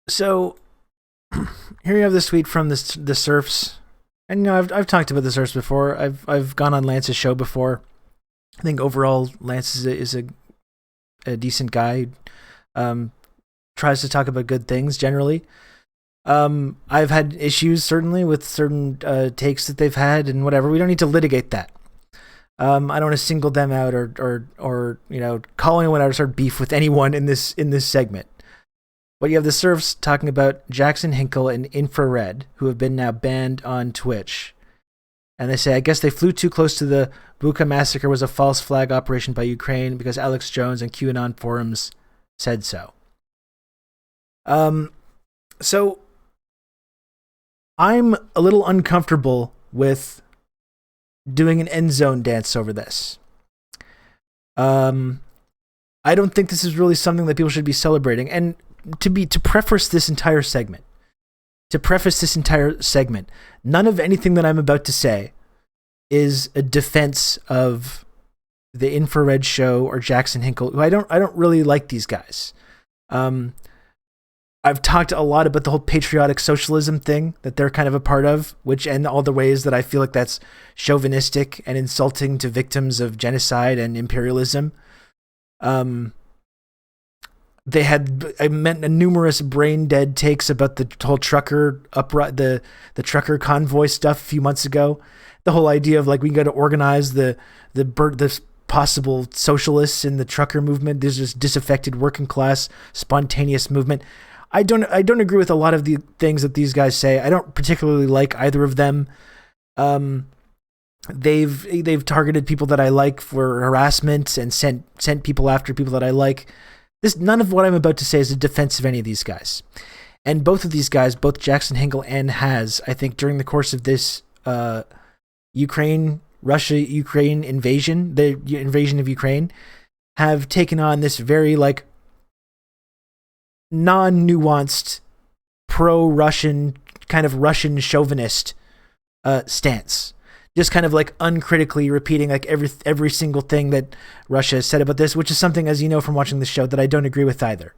So here we have this tweet from the Surfs, and I've talked about the Surfs before. I've gone on Lance's show before. I think overall Lance is a decent guy. Um, Tries to talk about good things generally. I've had issues certainly with certain takes that they've had and whatever. We don't need to litigate that. I don't want to single them out or call anyone out or start beef with anyone in this segment. But you have the Surfs talking about Jackson Hinkle and Infrared, who have been now banned on Twitch. And they say, I guess they flew too close to the Bucha massacre was a false flag operation by Ukraine because Alex Jones and QAnon forums said so. So I'm a little uncomfortable with doing an end zone dance over this. I don't think this is really something that people should be celebrating. And to preface this entire segment, none of anything that I'm about to say is a defense of the Infrared Show or Jackson Hinkle, who I don't really like these guys. I've talked a lot about the whole patriotic socialism thing that they're kind of a part of, and all the ways that I feel like that's chauvinistic and insulting to victims of genocide and imperialism. They had numerous brain dead takes about the whole trucker the trucker convoy stuff a few months ago. The whole idea of we got to organize the possible socialists in the trucker movement. There's this disaffected working class spontaneous movement. I don't agree with a lot of the things that these guys say. I don't particularly like either of them. They've targeted people that I like for harassment and sent people after people that I like. None of what I'm about to say is a defense of any of these guys. And both of these guys, both Jackson Hinkle and Haz, I think during the course of this Russia-Ukraine invasion, the invasion of Ukraine, have taken on this very non-nuanced, pro-Russian, kind of Russian chauvinist stance. Just kind of uncritically repeating every single thing that Russia has said about this, which is something, as you know from watching the show, that I don't agree with either.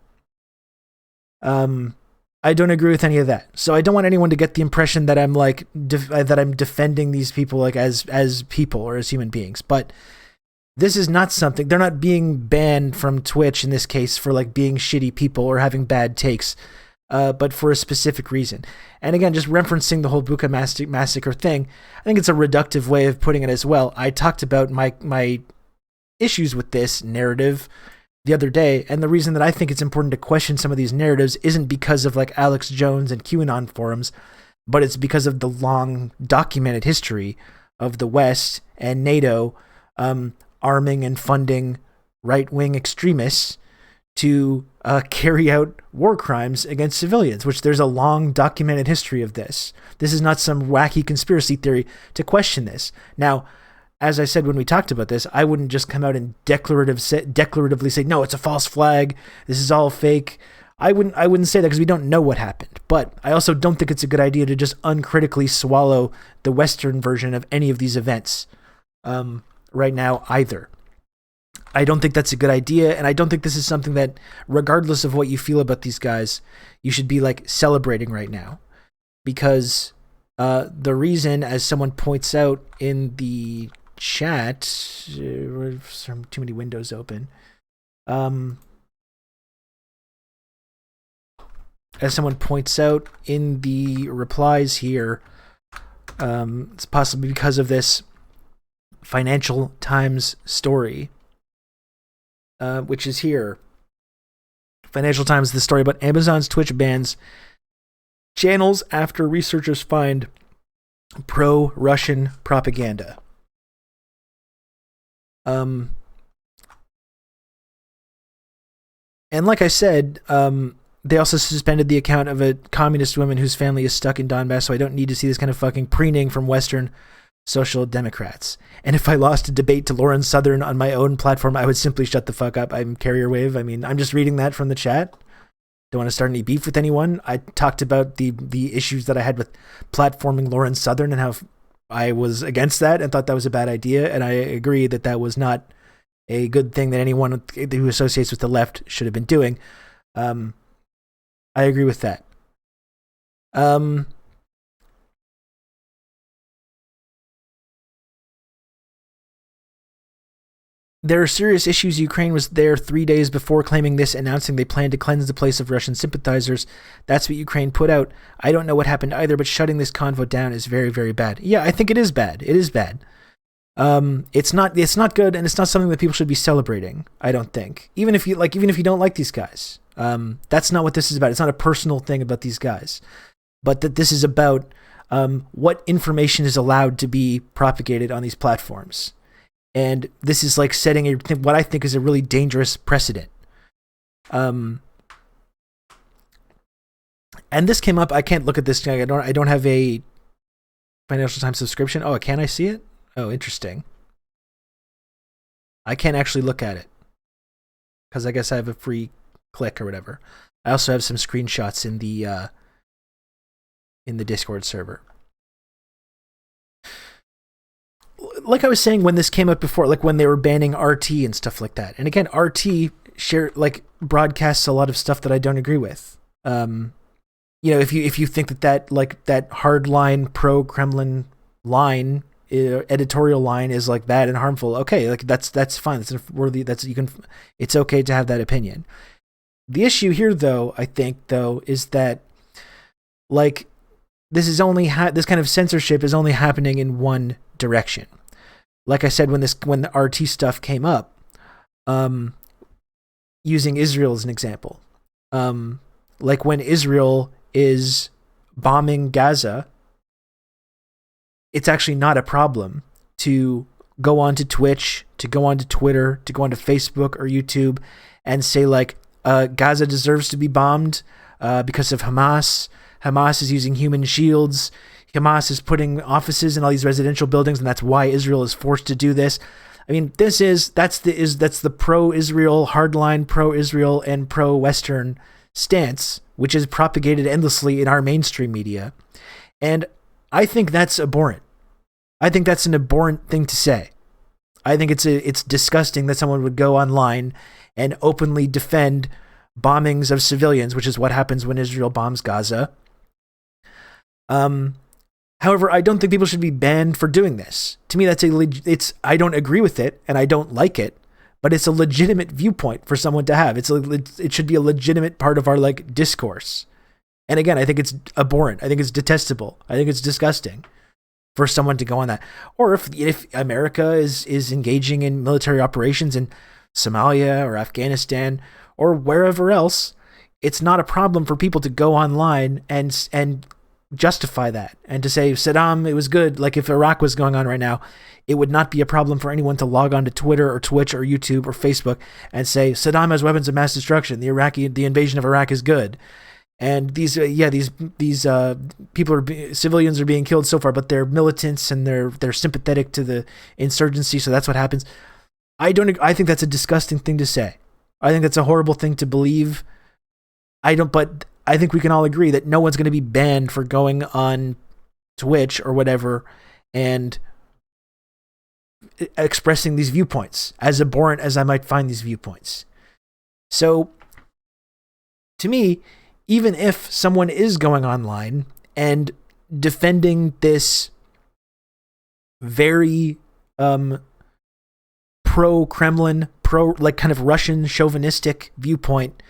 I don't agree with any of that. So I don't want anyone to get the impression that I'm that I'm defending these people as people or as human beings. But this is not something, they're not being banned from Twitch in this case for being shitty people or having bad takes, but for a specific reason. And again, just referencing the whole Bucha massacre thing, I think it's a reductive way of putting it as well. I talked about my issues with this narrative the other day, and the reason that I think it's important to question some of these narratives isn't because of Alex Jones and QAnon forums, but it's because of the long documented history of the West and NATO arming and funding right-wing extremists to carry out war crimes against civilians, which there's a long documented history of this. This is not some wacky conspiracy theory to question this. Now, as I said when we talked about this, I wouldn't just come out and declaratively say, no, it's a false flag, this is all fake. I wouldn't say that because we don't know what happened. But I also don't think it's a good idea to just uncritically swallow the Western version of any of these events right now either. I don't think that's a good idea, and I don't think this is something that, regardless of what you feel about these guys, you should be celebrating right now. Because the reason, as someone points out in the chat, too many windows open. As someone points out in the replies here, it's possibly because of this Financial Times story, which is here. Financial Times, the story about Amazon's Twitch bans channels after researchers find pro-Russian propaganda. And like I said, they also suspended the account of a communist woman whose family is stuck in Donbass, so I don't need to see this kind of fucking preening from Western social democrats. And if I lost a debate to Lauren Southern on my own platform, I would simply shut the fuck up. I'm carrier wave. I mean, I'm just reading that from the chat. Don't want to start any beef with anyone. I talked about the issues that I had with platforming Lauren Southern and how I was against that and thought that was a bad idea. And I agree that that was not a good thing that anyone who associates with the left should have been doing. I agree with that. Um, There are serious issues. Ukraine was there 3 days before claiming this, announcing they plan to cleanse the place of Russian sympathizers. That's what Ukraine put out. I don't know what happened either, but shutting this convo down is very, very bad. Yeah, I think it is bad. It is bad. It's not good, and it's not something that people should be celebrating. I don't think. Even if you don't like these guys, that's not what this is about. It's not a personal thing about these guys, but that this is about what information is allowed to be propagated on these platforms. And this is like setting what I think is a really dangerous precedent. And this came up. I can't look at this. I don't have a Financial Times subscription. Oh, can I see it? Oh, interesting. I can't actually look at it because I guess I have a free click or whatever. I also have some screenshots in the Discord server. Like I was saying, when this came up before, like when they were banning RT and stuff like that. And again, RT broadcasts a lot of stuff that I don't agree with. If you think that hardline pro-Kremlin line, editorial line is like bad and harmful, okay, like that's fine. That's worthy. It's okay to have that opinion. The issue here, though, I think, is that like this kind of censorship is only happening in one direction. Like I said, when the RT stuff came up, using Israel as an example, like when Israel is bombing Gaza, it's actually not a problem to go onto Twitch, to go onto Twitter, to go onto Facebook or YouTube and say like, Gaza deserves to be bombed because of Hamas. Hamas is using human shields. Hamas is putting offices in all these residential buildings, and that's why Israel is forced to do this. I mean, that's the pro-Israel, hardline pro-Israel and pro-Western stance, which is propagated endlessly in our mainstream media. And I think that's abhorrent. I think that's an abhorrent thing to say. I think it's disgusting that someone would go online and openly defend bombings of civilians, which is what happens when Israel bombs Gaza. However, I don't think people should be banned for doing this. To me, I don't agree with it and I don't like it, but it's a legitimate viewpoint for someone to have. It should be a legitimate part of our like discourse. And again, I think it's abhorrent. I think it's detestable. I think it's disgusting for someone to go on that. Or if America is engaging in military operations in Somalia or Afghanistan or wherever else, it's not a problem for people to go online and justify that and to say Saddam, it was good. Like if Iraq was going on right now, it would not be a problem for anyone to log on to Twitter or Twitch or YouTube or Facebook and say Saddam has weapons of mass destruction. The invasion of Iraq is good. And these people civilians are being killed so far, but they're militants and they're sympathetic to the insurgency. So that's what happens. I think that's a disgusting thing to say. I think that's a horrible thing to believe. But I think we can all agree that no one's going to be banned for going on Twitch or whatever and expressing these viewpoints, as abhorrent as I might find these viewpoints. So, to me, even if someone is going online and defending this very pro-Kremlin, kind of Russian chauvinistic viewpoint,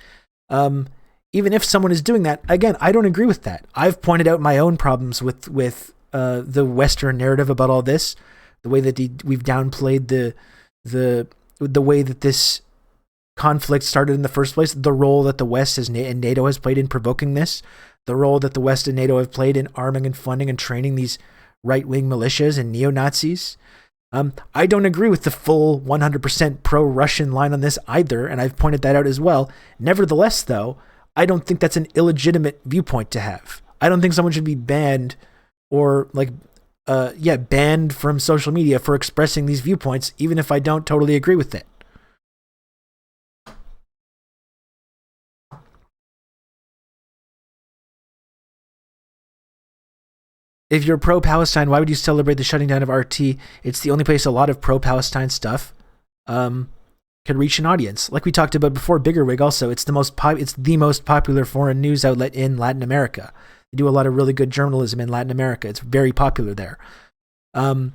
even if someone is doing that, again, I don't agree with that. I've pointed out my own problems with the Western narrative about all this, the way that we've downplayed the way that this conflict started in the first place, the role that the West and NATO has played in provoking this, the role that the West and NATO have played in arming and funding and training these right-wing militias and neo-Nazis. I don't agree with the full 100% pro-Russian line on this either, and I've pointed that out as well. Nevertheless, though, I don't think that's an illegitimate viewpoint to have. I don't think someone should be banned or banned from social media for expressing these viewpoints, even if I don't totally agree with it. If you're pro-Palestine, why would you celebrate the shutting down of RT? It's the only place a lot of pro-Palestine stuff. could reach an audience. Like we talked about before, Biggerwig also, it's the most popular foreign news outlet in Latin America. They do a lot of really good journalism in Latin America. It's very popular there. And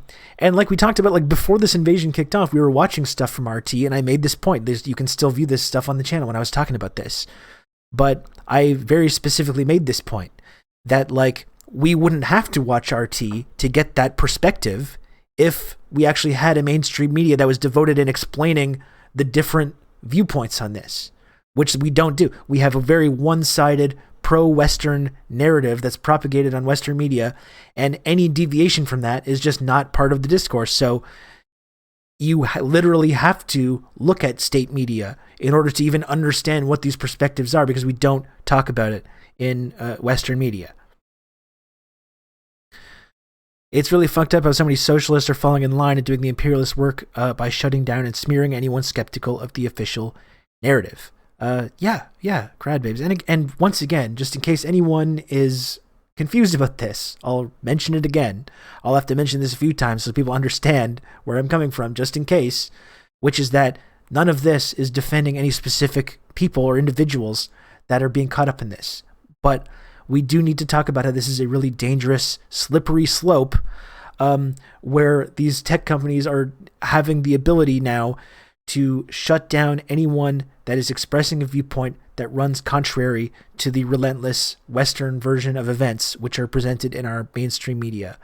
like we talked about, like before this invasion kicked off, we were watching stuff from RT, and I made this point. You can still view this stuff on the channel when I was talking about this. But I very specifically made this point that, like, we wouldn't have to watch RT to get that perspective if we actually had a mainstream media that was devoted in explaining the different viewpoints on this, which we don't do. We have a very one-sided pro-Western narrative that's propagated on Western media, and any deviation from that is just not part of the discourse. So you literally have to look at state media in order to even understand what these perspectives are, because we don't talk about it in Western media. It's really fucked up how so many socialists are falling in line and doing the imperialist work by shutting down and smearing anyone skeptical of the official narrative. Yeah, crowd babes. And once again, just in case anyone is confused about this, I'll mention it again. I'll have to mention this a few times so people understand where I'm coming from, just in case, which is that none of this is defending any specific people or individuals that are being caught up in this. But we do need to talk about how this is a really dangerous, slippery slope, where these tech companies are having the ability now to shut down anyone that is expressing a viewpoint that runs contrary to the relentless Western version of events which are presented in our mainstream media.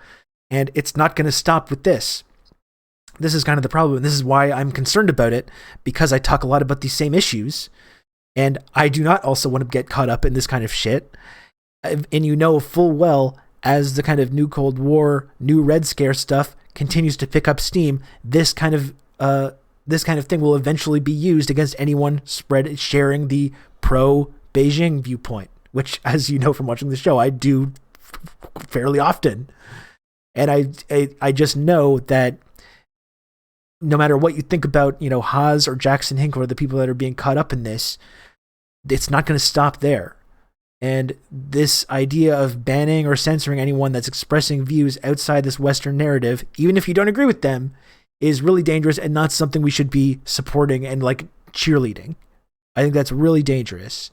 And it's not going to stop with this. This is kind of the problem, and this is why I'm concerned about it, because I talk a lot about these same issues, and I do not also want to get caught up in this kind of shit. And you know full well, as the kind of new Cold War, new Red Scare stuff continues to pick up steam, this kind of thing will eventually be used against anyone sharing the pro-Beijing viewpoint, which, as you know from watching the show, I do fairly often. And I just know that no matter what you think about, you know, Haas or Jackson Hinkle or the people that are being caught up in this, it's not going to stop there. And this idea of banning or censoring anyone that's expressing views outside this Western narrative, even if you don't agree with them, is really dangerous and not something we should be supporting and like cheerleading. I think that's really dangerous.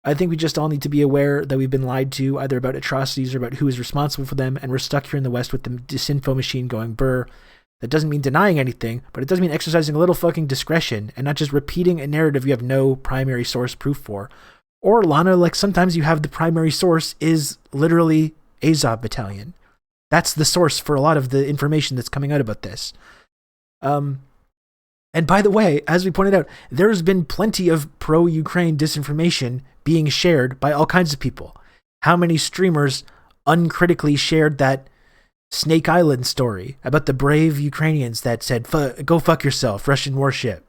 I think we just all need to be aware that we've been lied to, either about atrocities or about who is responsible for them, and we're stuck here in the West with the disinfo machine going burr. That doesn't mean denying anything, but it does mean exercising a little fucking discretion and not just repeating a narrative you have no primary source proof for. Or, Lana, like sometimes you have the primary source is literally Azov Battalion. That's the source for a lot of the information that's coming out about this. And by the way, as we pointed out, there's been plenty of pro-Ukraine disinformation being shared by all kinds of people. How many streamers uncritically shared that Snake Island story about the brave Ukrainians that said, go fuck yourself, Russian warship,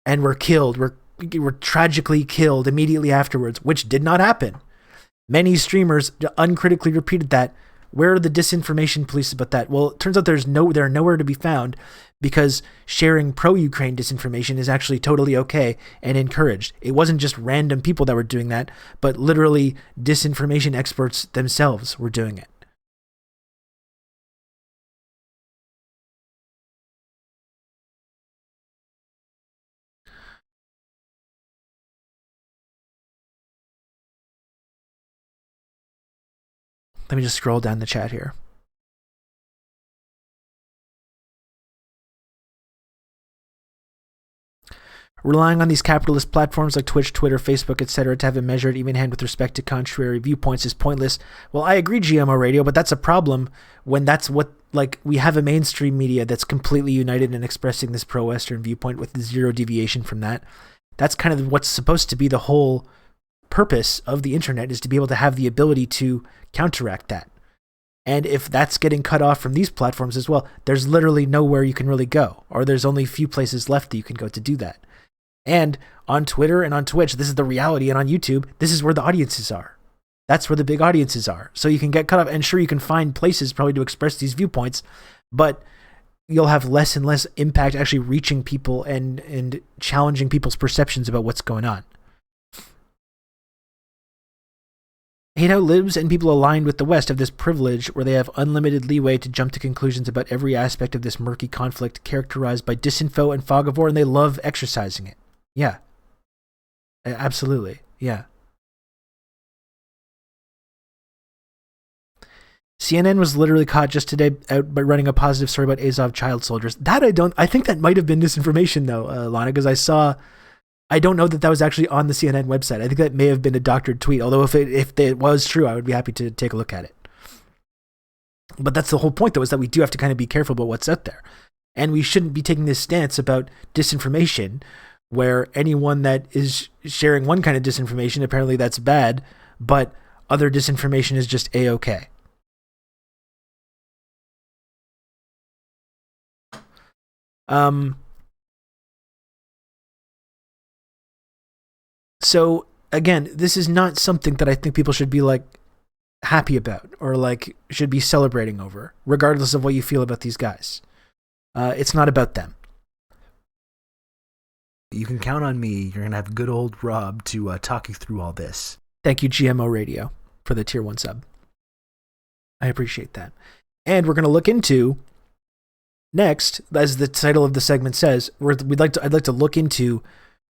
and were killed, were tragically killed immediately afterwards, which did not happen. Many streamers uncritically repeated that. Where are the disinformation police about that? Well, it turns out they're nowhere to be found, because sharing pro-Ukraine disinformation is actually totally okay and encouraged. It wasn't just random people that were doing that, but literally disinformation experts themselves were doing it. Let me just scroll down the chat here. Relying on these capitalist platforms like Twitch, Twitter, Facebook, etc. to have a measured, even hand with respect to contrary viewpoints is pointless. Well, I agree, GMO Radio, but that's a problem when that's what, like, we have a mainstream media that's completely united in expressing this pro-Western viewpoint with zero deviation from that. That's kind of what's supposed to be the whole purpose of the internet, is to be able to have the ability to counteract that. And if that's getting cut off from these platforms as well, there's literally nowhere you can really go, or there's only a few places left that you can go to do that. And on Twitter and on Twitch, this is the reality, and on YouTube, this is where the audiences are. That's where the big audiences are. So you can get cut off, and sure, you can find places probably to express these viewpoints, but you'll have less and less impact actually reaching people and challenging people's perceptions about what's going on. hate how libs and people aligned with the West have this privilege where they have unlimited leeway to jump to conclusions about every aspect of this murky conflict characterized by disinfo and fog of war, and they love exercising it. Yeah. Absolutely. Yeah. CNN was literally caught just today out by running a positive story about Azov child soldiers. I think that might have been disinformation though, Lana, because I don't know that was actually on the CNN website. I think that may have been a doctored tweet, although if it was true, I would be happy to take a look at it. But that's the whole point though, is that we do have to kind of be careful about what's out there. And we shouldn't be taking this stance about disinformation where anyone that is sharing one kind of disinformation, apparently that's bad, but other disinformation is just A-okay. So again, this is not something that I think people should be like happy about or like should be celebrating over, regardless of what you feel about these guys. It's not about them. You can count on me. You're going to have good old Rob to talk you through all this. Thank you, GMO Radio, for the tier 1 sub. I appreciate that. And we're going to look into next, as the title of the segment says, I'd like to look into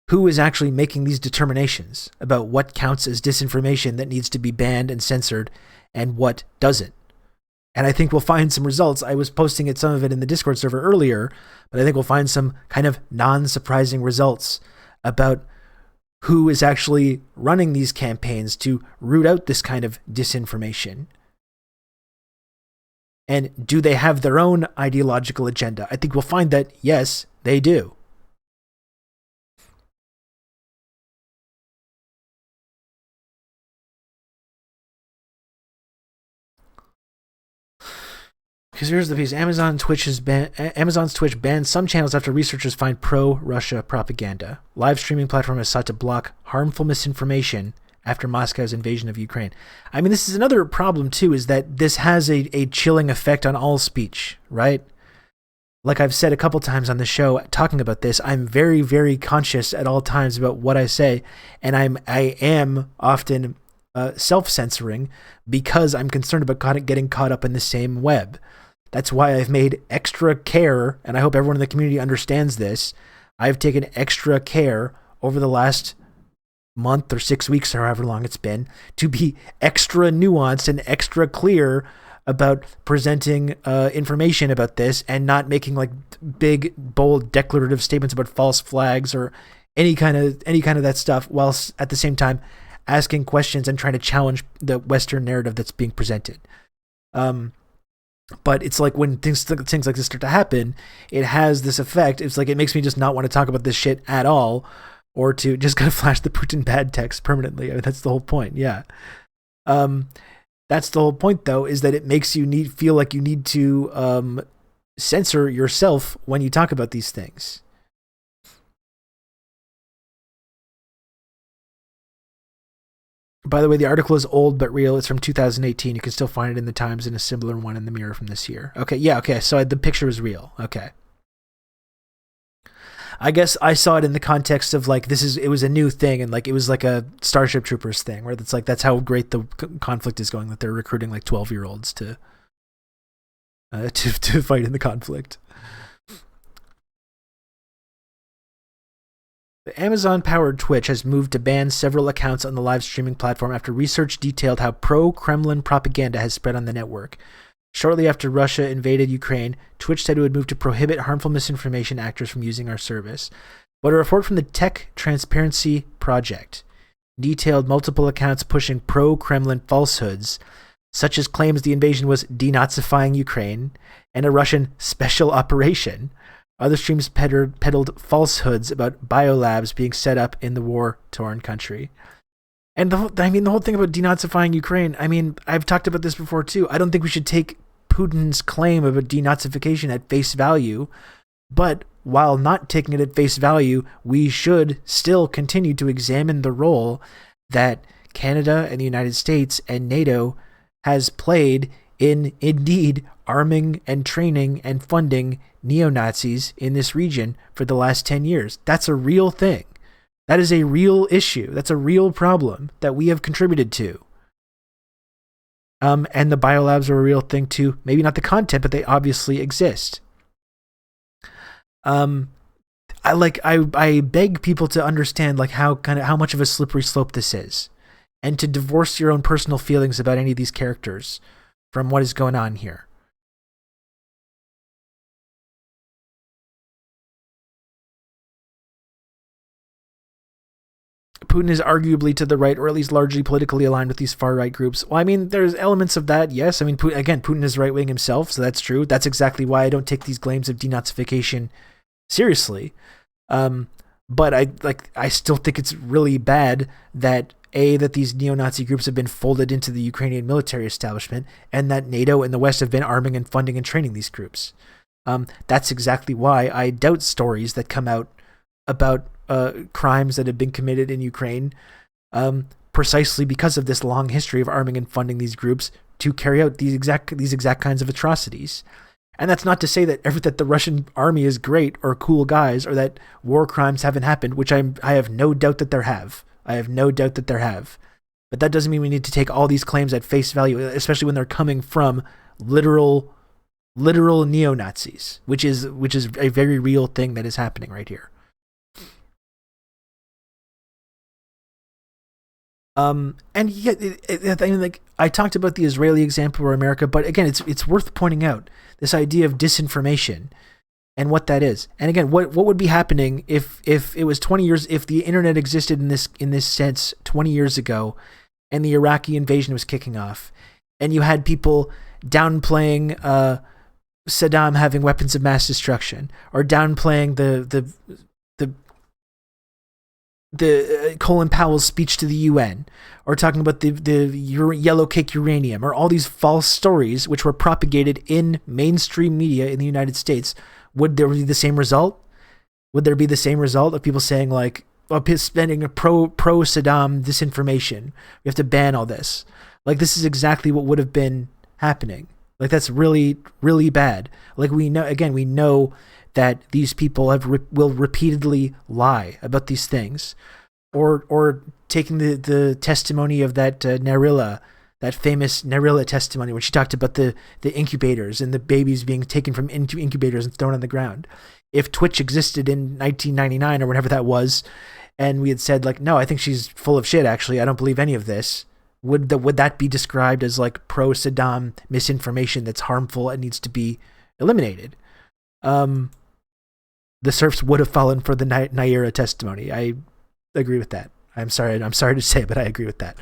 who is actually making these determinations about what counts as disinformation that needs to be banned and censored and what doesn't. And I think we'll find some results. I was posting some of it in the Discord server earlier, but I think we'll find some kind of non-surprising results about who is actually running these campaigns to root out this kind of disinformation. And do they have their own ideological agenda? I think we'll find that, yes, they do. Because here's the piece. Amazon's Twitch banned some channels after researchers find pro-Russia propaganda. Live streaming platform has sought to block harmful misinformation after Moscow's invasion of Ukraine. I mean, this is another problem, too, is that this has a chilling effect on all speech, right? Like I've said a couple times on the show talking about this, I'm very, very conscious at all times about what I say, and I am often self-censoring because I'm concerned about getting caught up in the same web. That's why I've made extra care, and I hope everyone in the community understands this. I've taken extra care over the last month or 6 weeks or however long it's been to be extra nuanced and extra clear about presenting information about this and not making like big, bold, declarative statements about false flags or any kind of that stuff, whilst at the same time asking questions and trying to challenge the Western narrative that's being presented. But it's like when things like this start to happen, it has this effect. It's like it makes me just not want to talk about this shit at all, or to just kind of flash the Putin bad text permanently. I mean, that's the whole point. Yeah. That's the whole point, though, is that it makes you feel like you need to censor yourself when you talk about these things. By the way, the article is old but real. It's from 2018. You can still find it in the Times and a similar one in the Mirror from this year. Okay, yeah, okay. So the picture is real. Okay. I guess I saw it in the context of like it was a new thing, and like it was like a Starship Troopers thing where it's like that's how great the conflict is going, that they're recruiting like 12-year-olds to fight in the conflict. The Amazon-powered Twitch has moved to ban several accounts on the live streaming platform after research detailed how pro-Kremlin propaganda has spread on the network. Shortly after Russia invaded Ukraine, Twitch said it would move to prohibit harmful misinformation actors from using our service. But a report from the Tech Transparency Project detailed multiple accounts pushing pro-Kremlin falsehoods, such as claims the invasion was denazifying Ukraine and a Russian special operation. Other streams peddled falsehoods about biolabs being set up in the war-torn country. And the whole thing about denazifying Ukraine, I mean, I've talked about this before too. I don't think we should take Putin's claim of a denazification at face value, but while not taking it at face value, we should still continue to examine the role that Canada and the United States and NATO has played in indeed arming and training and funding neo-Nazis in this region for the last 10 years. That's a real thing. That is a real issue. That's a real problem that we have contributed to. And the biolabs are a real thing too. Maybe not the content, but they obviously exist. I beg people to understand like how much of a slippery slope this is, and to divorce your own personal feelings about any of these characters from what is going on here. Putin is arguably to the right, or at least largely politically aligned with these far-right groups. Well, I mean, there's elements of that, yes. I mean, Putin is right-wing himself, so that's true. That's exactly why I don't take these claims of denazification seriously. But I still think it's really bad that these neo-Nazi groups have been folded into the Ukrainian military establishment, and that NATO and the West have been arming and funding and training these groups. That's exactly why I doubt stories that come out about crimes that have been committed in Ukraine, precisely because of this long history of arming and funding these groups to carry out these exact kinds of atrocities. And that's not to say that the Russian army is great or cool guys, or that war crimes haven't happened, which I have no doubt that there have. I have no doubt that there have. But that doesn't mean we need to take all these claims at face value, especially when they're coming from literal neo-Nazis, which is a very real thing that is happening right here. And yet, I mean, like I talked about the Israeli example or America, but again, it's worth pointing out this idea of disinformation and what that is. And again, what would be happening if it was 20 years, if the internet existed in this sense 20 years ago, and the Iraqi invasion was kicking off, and you had people downplaying Saddam having weapons of mass destruction, or downplaying the Colin Powell's speech to the UN, or talking about the yellow cake uranium, or all these false stories which were propagated in mainstream media in the United States. Would there be the same result? Would there be the same result of people saying like, spending a pro Saddam disinformation? We have to ban all this. Like, this is exactly what would have been happening. Like, that's really, really bad. Like, we know that these people will repeatedly lie about these things, or taking the testimony of that that famous Narilla testimony, when she talked about the incubators and the babies being taken from into incubators and thrown on the ground. If Twitch existed in 1999 or whatever that was, and we had said like, no, I think she's full of shit, actually, I don't believe any of this, would that be described as like pro-Saddam misinformation that's harmful and needs to be eliminated? The serfs would have fallen for the Naira testimony. I agree with that. I'm sorry to say, but I agree with that.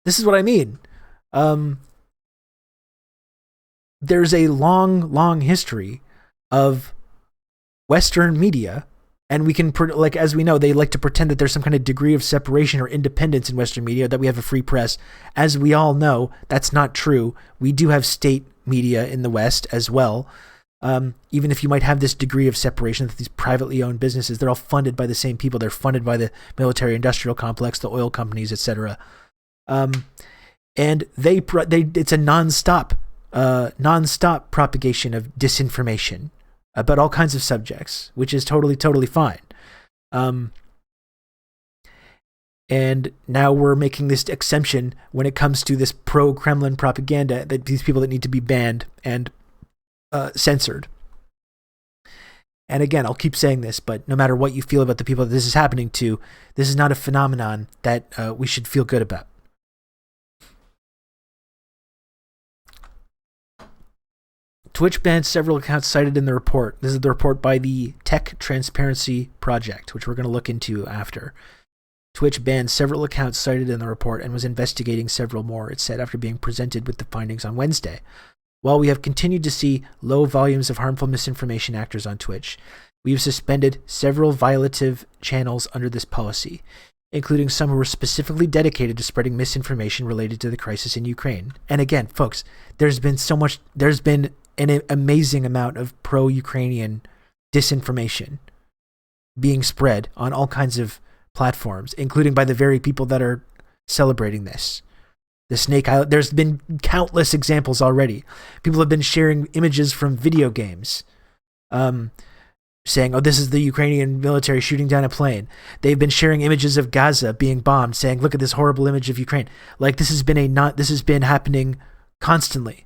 This is what I mean. There's a long history of Western media, and we can, like, as we know, they like to pretend that there's some kind of degree of separation or independence in Western media, that we have a free press. As we all know, that's not true. We do have state media in the West as well. Even if you might have this degree of separation, that these privately owned businesses, they're all funded by the same people. They're funded by the military industrial complex, the oil companies, etc. And it's a nonstop propagation of disinformation about all kinds of subjects, which is totally fine. And now we're making this exemption when it comes to this pro-Kremlin propaganda, that these people that need to be banned and censored. And again, I'll keep saying this, but no matter what you feel about the people that this is happening to, this is not a phenomenon that we should feel good about. Twitch banned several accounts cited in the report. This is the report by the Tech Transparency Project, which we're going to look into after. Twitch banned several accounts cited in the report and was investigating several more, it said, after being presented with the findings on Wednesday. While we have continued to see low volumes of harmful misinformation actors on Twitch, we have suspended several violative channels under this policy, including some who were specifically dedicated to spreading misinformation related to the crisis in Ukraine. And again, folks, there's been an amazing amount of pro-Ukrainian disinformation being spread on all kinds of platforms, including by the very people that are celebrating this. The Snake Island, there's been countless examples already. People have been sharing images from video games. saying, oh, this is the Ukrainian military shooting down a plane. They've been sharing images of Gaza being bombed, saying, look at this horrible image of Ukraine. Like, this has been happening constantly,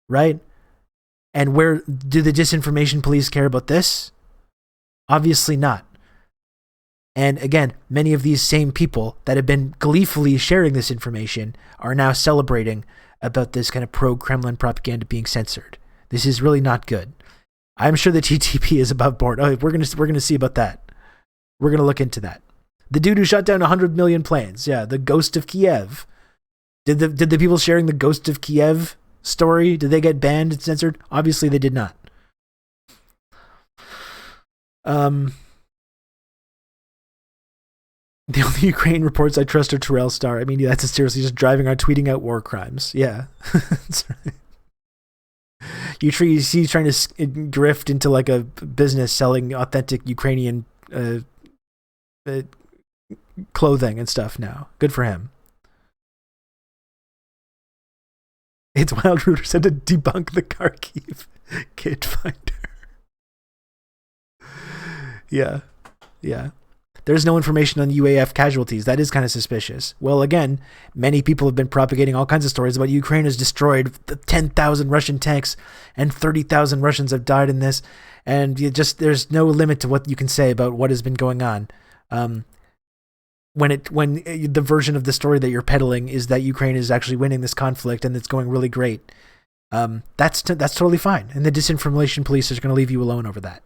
right? And where do the disinformation police care about this? Obviously not. And again, many of these same people that have been gleefully sharing this information are now celebrating about this kind of pro-Kremlin propaganda being censored. This is really not good. I'm sure the TTP is above board. Oh, we're gonna see about that. We're gonna look into that. The dude who shot down 100 million planes. Yeah, the Ghost of Kiev. Did the people sharing the Ghost of Kiev story, did they get banned and censored? Obviously they did not. The only Ukraine reports I trust are Terrell Star. I mean, that's seriously just driving around tweeting out war crimes. Yeah. That's right. You see he's trying to grift into like a business selling authentic Ukrainian clothing and stuff now. Good for him. It's Wild Rooter said to debunk the Kharkiv kid finder. Yeah. There's no information on UAF casualties. That is kind of suspicious. Well, again, many people have been propagating all kinds of stories about Ukraine has destroyed 10,000 Russian tanks and 30,000 Russians have died in this. And there's no limit to what you can say about what has been going on. When the version of the story that you're peddling is that Ukraine is actually winning this conflict and it's going really great, that's totally fine. And the disinformation police is going to leave you alone over that.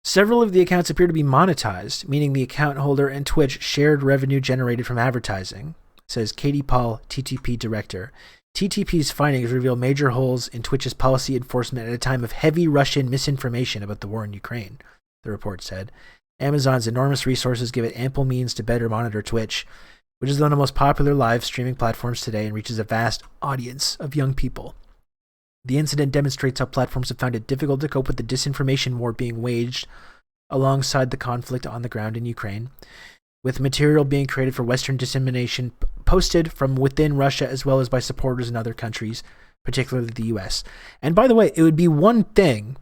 Several of the accounts appear to be monetized, meaning the account holder and Twitch shared revenue generated from advertising, says Katie Paul, TTP director. TTP's findings reveal major holes in Twitch's policy enforcement at a time of heavy Russian misinformation about the war in Ukraine, the report said. Amazon's enormous resources give it ample means to better monitor Twitch, which is one of the most popular live streaming platforms today and reaches a vast audience of young people. The incident demonstrates how platforms have found it difficult to cope with the disinformation war being waged alongside the conflict on the ground in Ukraine, with material being created for Western dissemination posted from within Russia as well as by supporters in other countries, particularly the US. And by the way, it would be the one thing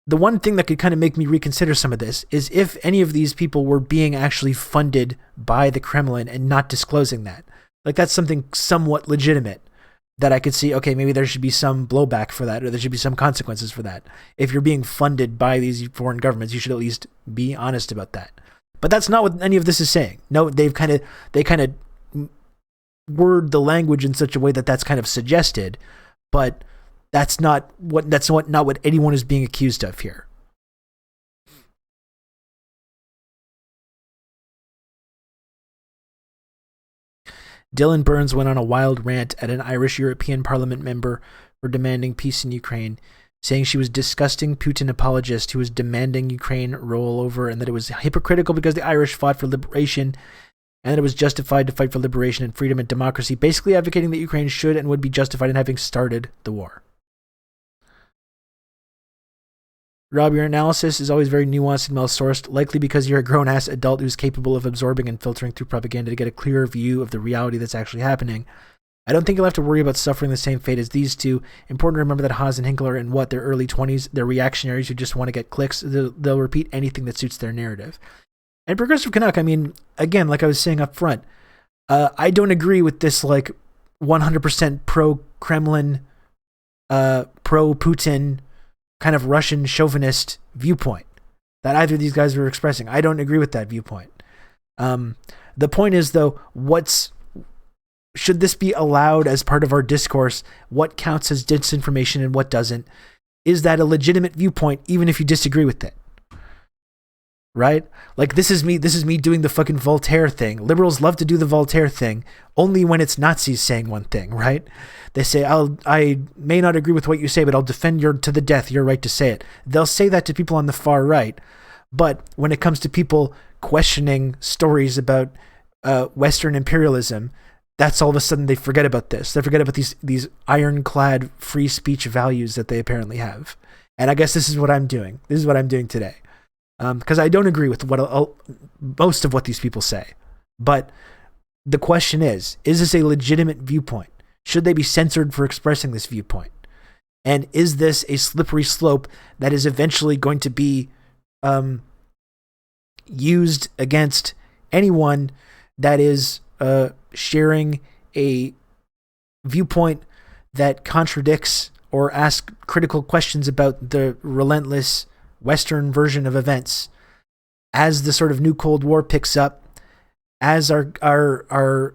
that could kind of make me reconsider some of this is if any of these people were being actually funded by the Kremlin and not disclosing that. Like, that's something somewhat legitimate that I could see, okay, maybe there should be some blowback for that, or there should be some consequences for that. If you're being funded by these foreign governments, you should at least be honest about that. But that's not what any of this is saying. No, they kind of word the language in such a way that that's kind of suggested, but that's not what anyone is being accused of here. Dylan Burns went on a wild rant at an Irish European Parliament member for demanding peace in Ukraine, saying she was a disgusting Putin apologist who was demanding Ukraine roll over and that it was hypocritical because the Irish fought for liberation and that it was justified to fight for liberation and freedom and democracy, basically advocating that Ukraine should and would be justified in having started the war. Rob, your analysis is always very nuanced and well-sourced, likely because you're a grown-ass adult who's capable of absorbing and filtering through propaganda to get a clearer view of the reality that's actually happening. I don't think you'll have to worry about suffering the same fate as these two. Important to remember that Haas and Hinkle are in their early 20s. They're reactionaries who just want to get clicks. They'll repeat anything that suits their narrative. And Progressive Canuck, I mean, again, like I was saying up front, I don't agree with this, like, 100% pro-Kremlin, pro-Putin kind of Russian chauvinist viewpoint that either of these guys were expressing. I don't agree with that viewpoint. The point is, though, should this be allowed as part of our discourse? What counts as disinformation and what doesn't? Is that a legitimate viewpoint, even if you disagree with it? Right? Like, this is me doing the fucking Voltaire thing. Liberals love to do the Voltaire thing only when it's Nazis saying one thing, right? They say, I may not agree with what you say, but I'll defend to the death your right to say it. They'll say that to people on the far right. But when it comes to people questioning stories about Western imperialism, that's all of a sudden they forget about this. They forget about these ironclad free speech values that they apparently have. And I guess this is what I'm doing. This is what I'm doing today. Because I don't agree with most of what these people say. But the question is this a legitimate viewpoint? Should they be censored for expressing this viewpoint? And is this a slippery slope that is eventually going to be used against anyone that is sharing a viewpoint that contradicts or asks critical questions about the relentless Western version of events? As the sort of new Cold War picks up, as our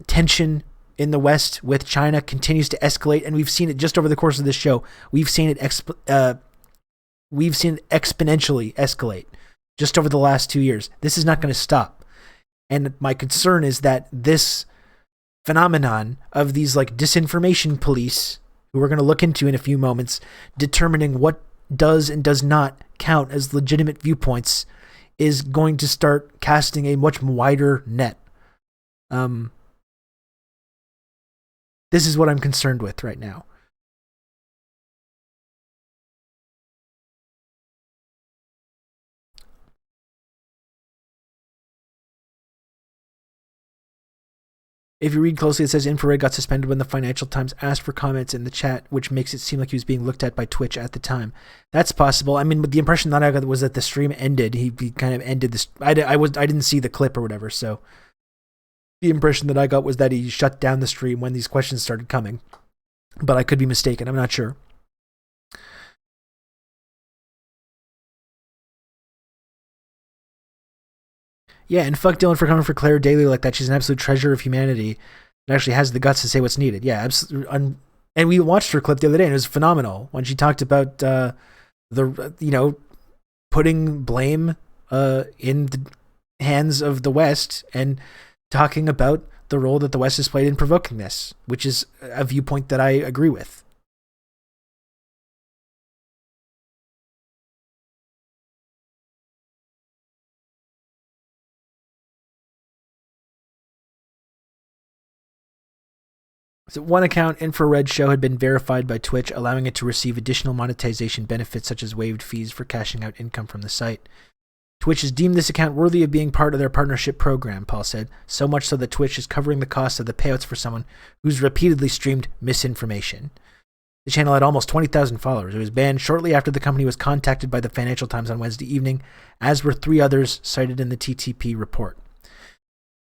tension in the West with China continues to escalate, and we've seen it just over the course of this show, we've seen it exponentially escalate just over the last 2 years. This is not going to stop. And my concern is that this phenomenon of these like disinformation police, who we're going to look into in a few moments, determining what does and does not count as legitimate viewpoints, is going to start casting a much wider net. This is what I'm concerned with right now. If you read closely, it says Infrared got suspended when the Financial Times asked for comments in the chat, which makes it seem like he was being looked at by Twitch at the time. That's possible. I mean, the impression that I got was that the stream ended. He kind of ended this. I didn't see the clip or whatever, so the impression that I got was that he shut down the stream when these questions started coming. But I could be mistaken. I'm not sure. Yeah, and fuck Dylan for coming for Claire Daly like that. She's an absolute treasure of humanity and actually has the guts to say what's needed. Yeah, absolutely. And we watched her clip the other day, and it was phenomenal when she talked about putting blame in the hands of the West and talking about the role that the West has played in provoking this, which is a viewpoint that I agree with. So one account, Infrared Show, had been verified by Twitch, allowing it to receive additional monetization benefits such as waived fees for cashing out income from the site. Twitch has deemed this account worthy of being part of their partnership program, Paul said, so much so that Twitch is covering the cost of the payouts for someone who's repeatedly streamed misinformation. The channel had almost 20,000 followers. It was banned shortly after the company was contacted by the Financial Times on Wednesday evening, as were 3 others cited in the TTP report.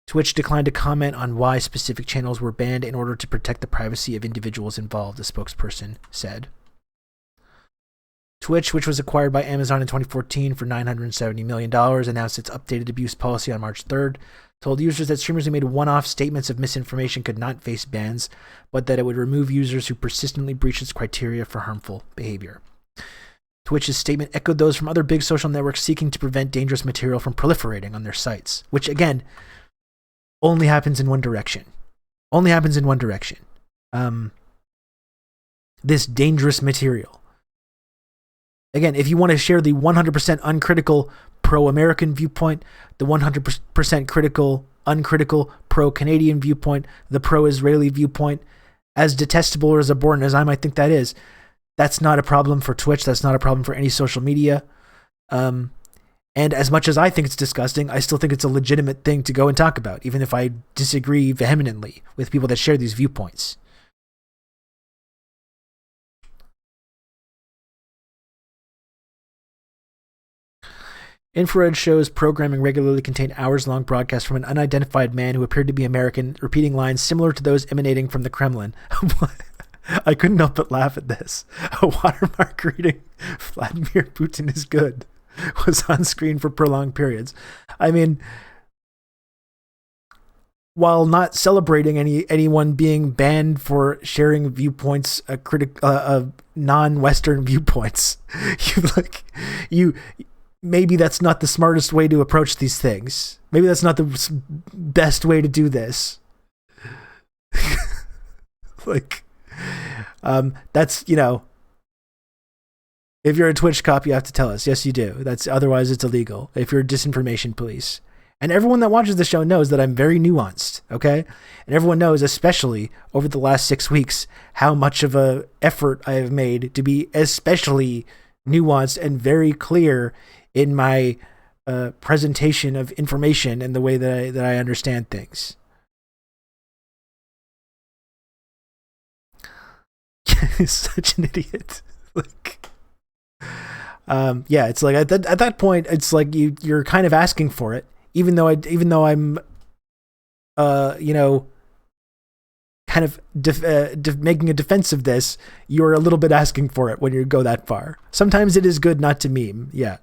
Twitch declined to comment on why specific channels were banned in order to protect the privacy of individuals involved, a spokesperson said. Twitch, which was acquired by Amazon in 2014 for $970 million, announced its updated abuse policy on March 3rd, told users that streamers who made one-off statements of misinformation could not face bans, but that it would remove users who persistently breached its criteria for harmful behavior. Twitch's statement echoed those from other big social networks seeking to prevent dangerous material from proliferating on their sites, which, again, only happens in one direction. This dangerous material. Again, if you want to share the 100% uncritical pro-American viewpoint, the 100% uncritical pro-Canadian viewpoint, the pro-Israeli viewpoint, as detestable or as abhorrent as I might think that is, that's not a problem for Twitch. That's not a problem for any social media. And as much as I think it's disgusting, I still think it's a legitimate thing to go and talk about, even if I disagree vehemently with people that share these viewpoints. Infrared Show's programming regularly contained hours-long broadcasts from an unidentified man who appeared to be American, repeating lines similar to those emanating from the Kremlin. I couldn't help but laugh at this. A watermark reading, Vladimir Putin is good, was on screen for prolonged periods. I mean, while not celebrating anyone being banned for sharing viewpoints, non-Western viewpoints, maybe that's not the smartest way to approach these things. Maybe that's not the best way to do this. That's, if you're a Twitch cop, you have to tell us. Yes, you do. Otherwise it's illegal if you're disinformation police. And everyone that watches the show knows that I'm very nuanced, okay? And everyone knows, especially over the last 6 weeks, how much of a effort I have made to be especially nuanced and very clear in my presentation of information and the way that I understand things. is such an idiot. Like, yeah, it's like at that point, it's like you're kind of asking for it, even though I'm, you know, kind of making a defense of this. You're a little bit asking for it when you go that far. Sometimes it is good not to meme. Yeah.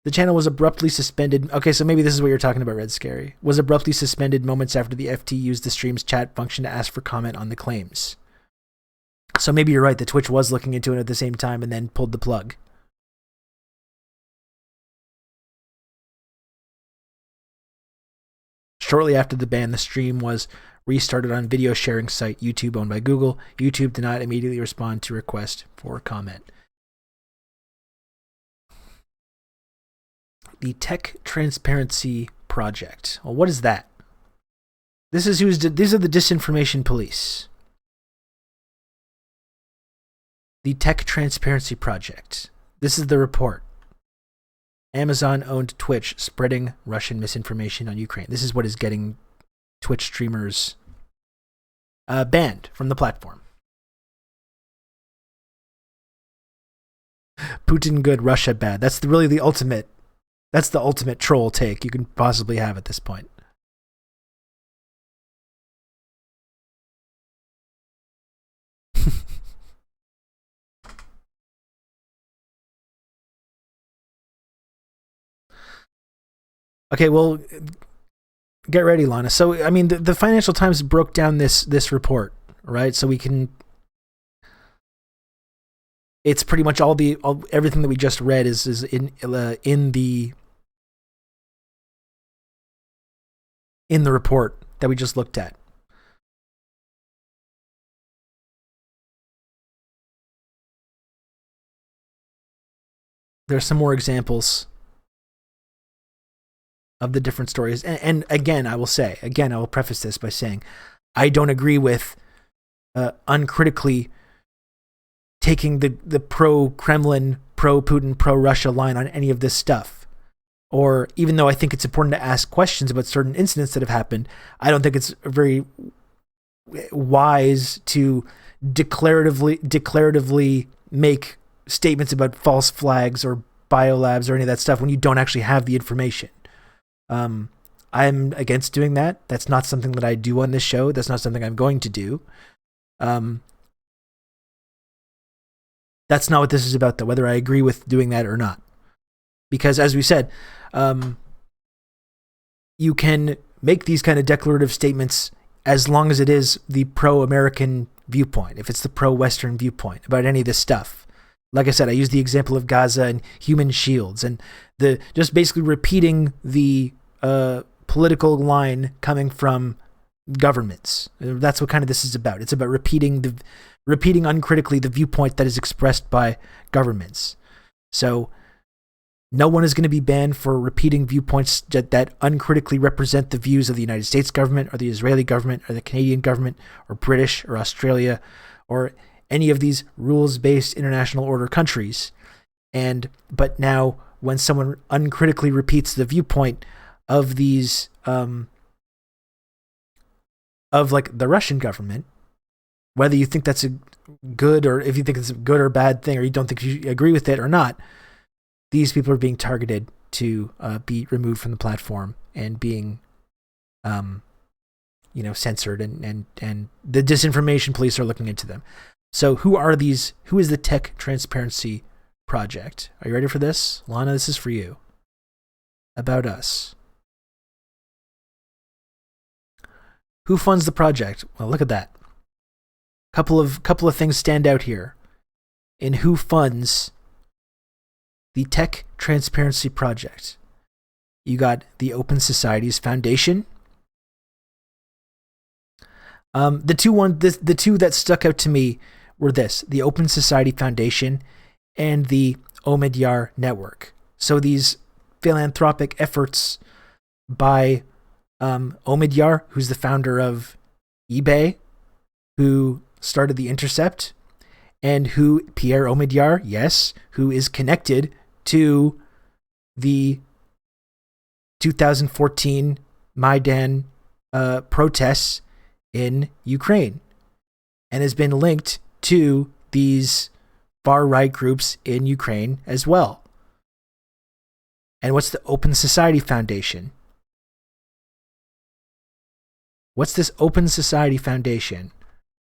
The channel was abruptly suspended. Okay, so maybe this is what you're talking about, Red Scary. Was abruptly suspended moments after the FT used the stream's chat function to ask for comment on the claims. So maybe you're right, the Twitch was looking into it at the same time and then pulled the plug. Shortly after the ban, the stream was restarted on video sharing site YouTube owned by Google. YouTube did not immediately respond to request for comment. The Tech Transparency Project. Well, what is that? These are the disinformation police. The Tech Transparency Project. This is the report. Amazon-owned Twitch spreading Russian misinformation on Ukraine. This is what is getting Twitch streamers banned from the platform. Putin good, Russia bad. That's really the ultimate. That's the ultimate troll take you can possibly have at this point. Okay, well, get ready, Lana. So, I mean, the Financial Times broke down this report, right? So we can. It's pretty much everything that we just read is in the report that we just looked at. There's some more examples of the different stories. And again, I will preface this by saying, I don't agree with uncritically taking the pro-Kremlin, pro-Putin, pro-Russia line on any of this stuff. Or even though I think it's important to ask questions about certain incidents that have happened, I don't think it's very wise to declaratively make statements about false flags or biolabs or any of that stuff when you don't actually have the information. I'm against doing that. That's not something that I do on this show. That's not something I'm going to do. That's not what this is about, though, whether I agree with doing that or not. Because, as we said, you can make these kind of declarative statements as long as it is the pro-American viewpoint, if it's the pro-Western viewpoint about any of this stuff. Like I said, I use the example of Gaza and human shields and just basically repeating the political line coming from governments. That's what kind of this is about. It's about repeating uncritically the viewpoint that is expressed by governments. So no one is going to be banned for repeating viewpoints that uncritically represent the views of the United States government or the Israeli government or the Canadian government or British or Australia or any of these rules-based international order countries. But now when someone uncritically repeats the viewpoint of these of like the Russian government, whether you think that's a good or if you think it's a good or bad thing or you don't think you agree with it or not, these people are being targeted to be removed from the platform and being censored and the disinformation police are looking into them. So who are these? Who is the Tech Transparency Project? Are you ready for this? Lana, this is for you. About us. Who funds the project? Well, look at that. Couple of things stand out here in who funds the Tech Transparency Project. You got the Open Societies Foundation. The two that stuck out to me were the Open Society Foundation and the Omidyar Network. So these philanthropic efforts by Omidyar, who's the founder of eBay, who started The Intercept, and Pierre Omidyar, yes, who is connected to the 2014 Maidan protests in Ukraine and has been linked to these far-right groups in Ukraine as well. And what's the Open Society Foundation? What's this Open Society Foundation?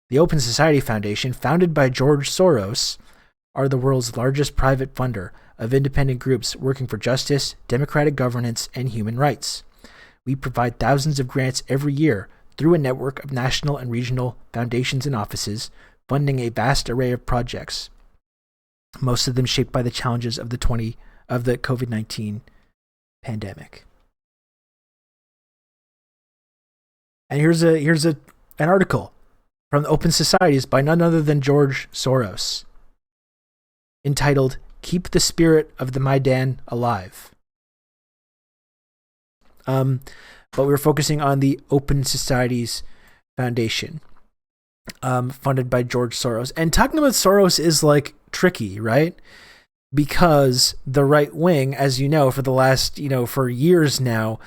The Open Society Foundation, founded by George Soros, are the world's largest private funder of independent groups working for justice, democratic governance, and human rights. We provide thousands of grants every year through a network of national and regional foundations and offices, funding a vast array of projects, most of them shaped by the challenges of the COVID-19 pandemic. And here's an article from the Open Societies by none other than George Soros, entitled "Keep the Spirit of the Maidan Alive." But we're focusing on the Open Societies Foundation, funded by George Soros. And talking about Soros is like tricky, right? Because the right wing, as you know, for the last, for years now,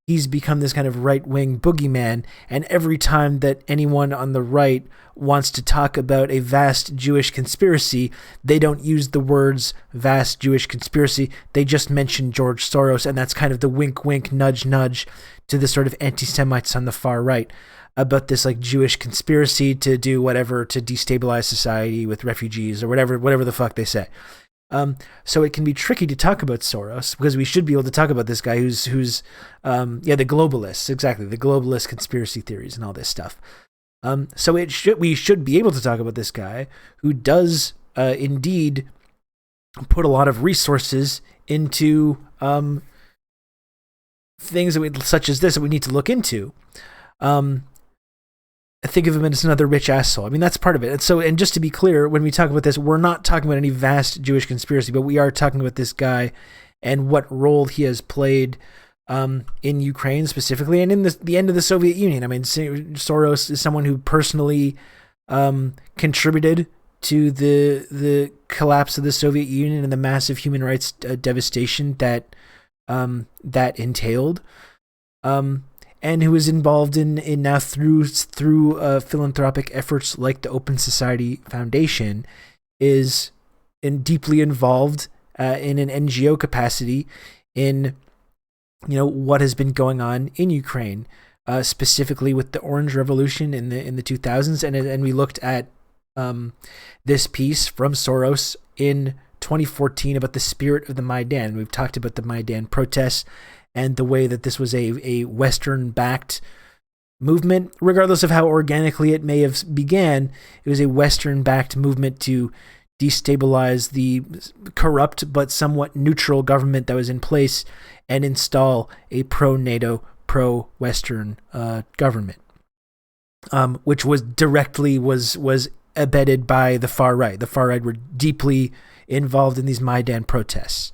he's become this kind of right-wing boogeyman. And every time that anyone on the right wants to talk about a vast Jewish conspiracy, they don't use the words vast Jewish conspiracy. They just mention George Soros. And that's kind of the wink, wink, nudge, nudge to the sort of anti-Semites on the far right about this like Jewish conspiracy to do whatever to destabilize society with refugees or whatever the fuck they say. So it can be tricky to talk about Soros because we should be able to talk about this guy who's the globalists, exactly, the globalist conspiracy theories and all this stuff. So we should be able to talk about this guy who does indeed put a lot of resources into things such as this that we need to look into. I think of him as another rich asshole. I mean, that's part of it. And just to be clear, when we talk about this, we're not talking about any vast Jewish conspiracy, but we are talking about this guy and what role he has played in Ukraine specifically and in the end of the Soviet Union. I mean, Soros is someone who personally contributed to the collapse of the Soviet Union and the massive human rights devastation that entailed. And who is involved in now through philanthropic efforts like the Open Society Foundation, is deeply involved in an NGO capacity in what has been going on in Ukraine, specifically with the Orange Revolution in the 2000s, and we looked at this piece from Soros in 2014 about the spirit of the Maidan. We've talked about the Maidan protests and the way that this was a Western-backed movement, regardless of how organically it may have began. It was a Western-backed movement to destabilize the corrupt but somewhat neutral government that was in place and install a pro-NATO, pro-Western government, which was abetted by the far right. The far right were deeply involved in these Maidan protests.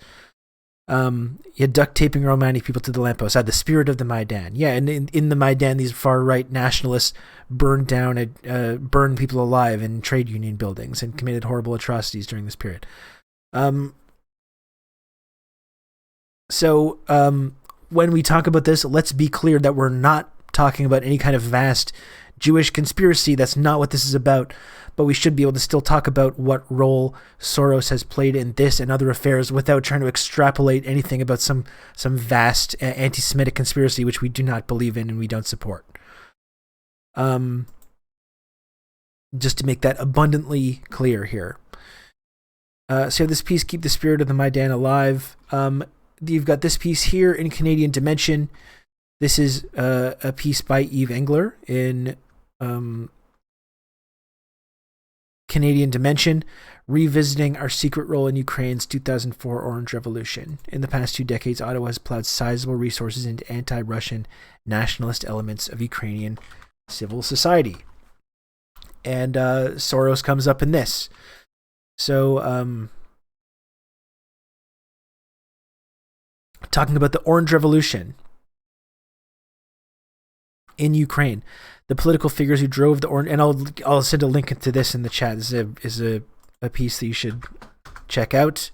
You had duct taping Romani people to the lamppost. Had the spirit of the Maidan. Yeah, and in the Maidan, these far right nationalists burned people alive in trade union buildings and committed horrible atrocities during this period. So when we talk about this, let's be clear that we're not talking about any kind of vast Jewish conspiracy. That's not what this is about. But we should be able to still talk about what role Soros has played in this and other affairs without trying to extrapolate anything about some vast anti-Semitic conspiracy, which we do not believe in and we don't support. Just to make that abundantly clear here. So this piece, Keep the Spirit of the Maidan Alive. You've got this piece here in Canadian Dimension. This is a piece by Eve Engler in Canadian Dimension, revisiting our secret role in Ukraine's 2004 Orange Revolution. In the past 2 decades, Ottawa has plowed sizable resources into anti-Russian nationalist elements of Ukrainian civil society. And Soros comes up in this. So, talking about the Orange Revolution in Ukraine, the political figures who drove the Orange, and I'll send a link to this in the chat. This is a piece that you should check out.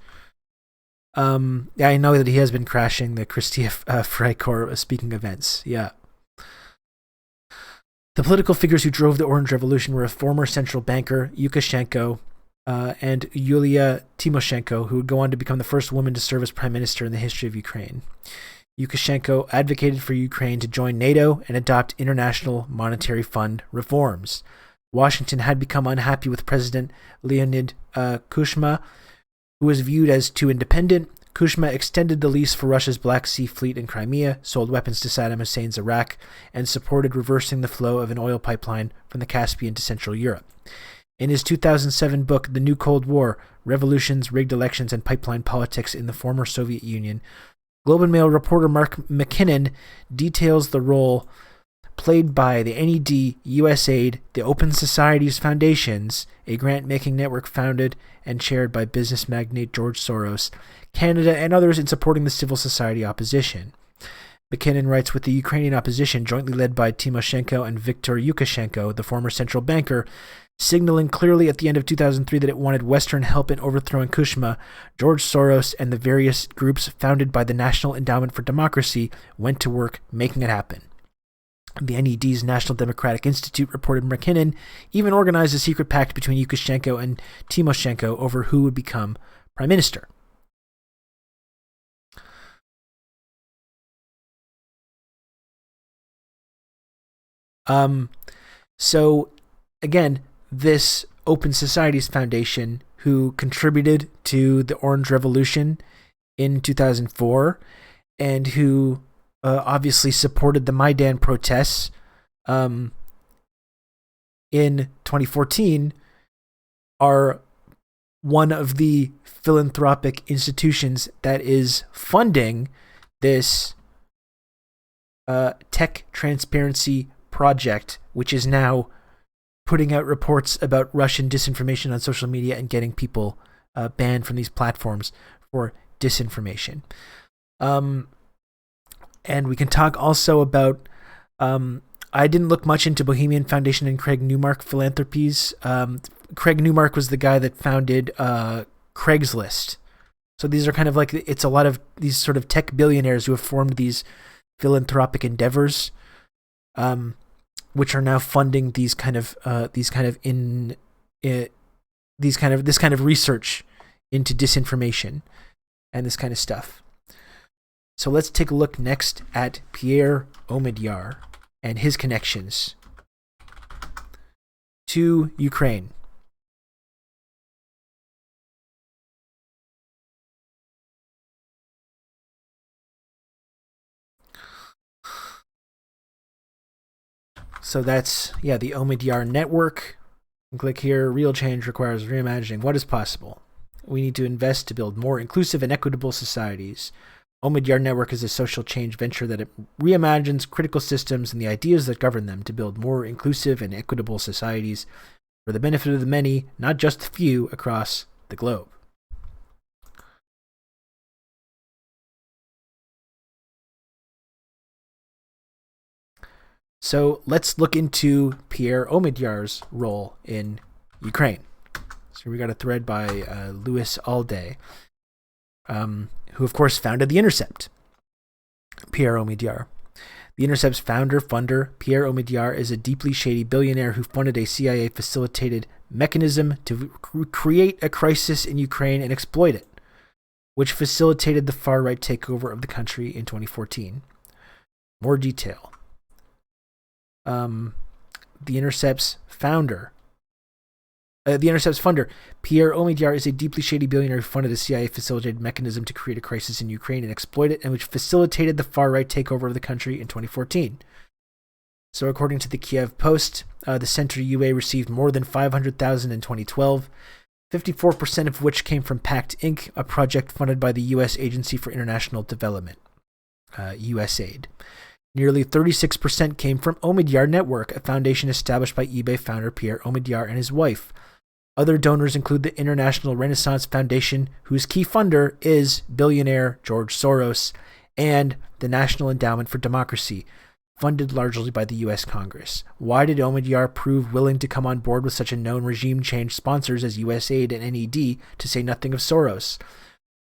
Yeah, I know that he has been crashing the Christia Freikorps speaking events. Yeah. The political figures who drove the Orange Revolution were a former central banker, Lukashenko, and Yulia Tymoshenko, who would go on to become the first woman to serve as prime minister in the history of Ukraine. Lukashenko advocated for Ukraine to join NATO and adopt International Monetary Fund reforms. Washington had become unhappy with President Leonid Kuchma, who was viewed as too independent. Kuchma extended the lease for Russia's Black Sea Fleet in Crimea, sold weapons to Saddam Hussein's Iraq, and supported reversing the flow of an oil pipeline from the Caspian to Central Europe. In his 2007 book, The New Cold War, Revolutions, Rigged Elections, and Pipeline Politics in the Former Soviet Union, Globe and Mail reporter Mark McKinnon details the role played by the NED, USAID, the Open Societies Foundations, a grant-making network founded and chaired by business magnate George Soros, Canada, and others in supporting the civil society opposition. McKinnon writes, with the Ukrainian opposition, jointly led by Tymoshenko and Viktor Yushchenko, the former central banker, signaling clearly at the end of 2003 that it wanted Western help in overthrowing Kuchma, George Soros and the various groups founded by the National Endowment for Democracy went to work making it happen. The NED's National Democratic Institute, reported McKinnon, even organized a secret pact between Lukashenko and Tymoshenko over who would become prime minister. So, again, this Open Societies Foundation, who contributed to the Orange Revolution in 2004 and who obviously supported the Maidan protests in 2014, are one of the philanthropic institutions that is funding this tech transparency project, which is now putting out reports about Russian disinformation on social media and getting people banned from these platforms for disinformation. And we can talk also about, I didn't look much into Bohemian Foundation and Craig Newmark philanthropies. Craig Newmark was the guy that founded Craigslist. So these are kind of like, it's a lot of these sort of tech billionaires who have formed these philanthropic endeavors, which are now funding this kind of research into disinformation and this kind of stuff. So let's take a look next at Pierre Omidyar and his connections to Ukraine. So that's, the Omidyar network. Click here. Real change requires reimagining what is possible. We need to invest to build more inclusive and equitable societies. Omidyar Network is a social change venture that reimagines critical systems and the ideas that govern them to build more inclusive and equitable societies for the benefit of the many, not just the few, across the globe. So let's look into Pierre Omidyar's role in Ukraine. So we got a thread by Louis Alday, who of course founded The Intercept. Pierre Omidyar. The Intercept's funder, Pierre Omidyar, is a deeply shady billionaire who funded a CIA-facilitated mechanism to create a crisis in Ukraine and exploit it, which facilitated the far-right takeover of the country in 2014. More detail. The Intercept's funder, Pierre Omidyar, is a deeply shady billionaire who funded a CIA-facilitated mechanism to create a crisis in Ukraine and exploit it, and which facilitated the far-right takeover of the country in 2014. So according to the Kiev Post, the Center UA received more than $500,000 in 2012, 54% of which came from PACT Inc., a project funded by the U.S. Agency for International Development, USAID. Nearly 36% came from Omidyar Network, a foundation established by eBay founder Pierre Omidyar and his wife. Other donors include the International Renaissance Foundation, whose key funder is billionaire George Soros, and the National Endowment for Democracy, funded largely by the U.S. Congress. Why did Omidyar prove willing to come on board with such a known regime change sponsors as USAID and NED, to say nothing of Soros?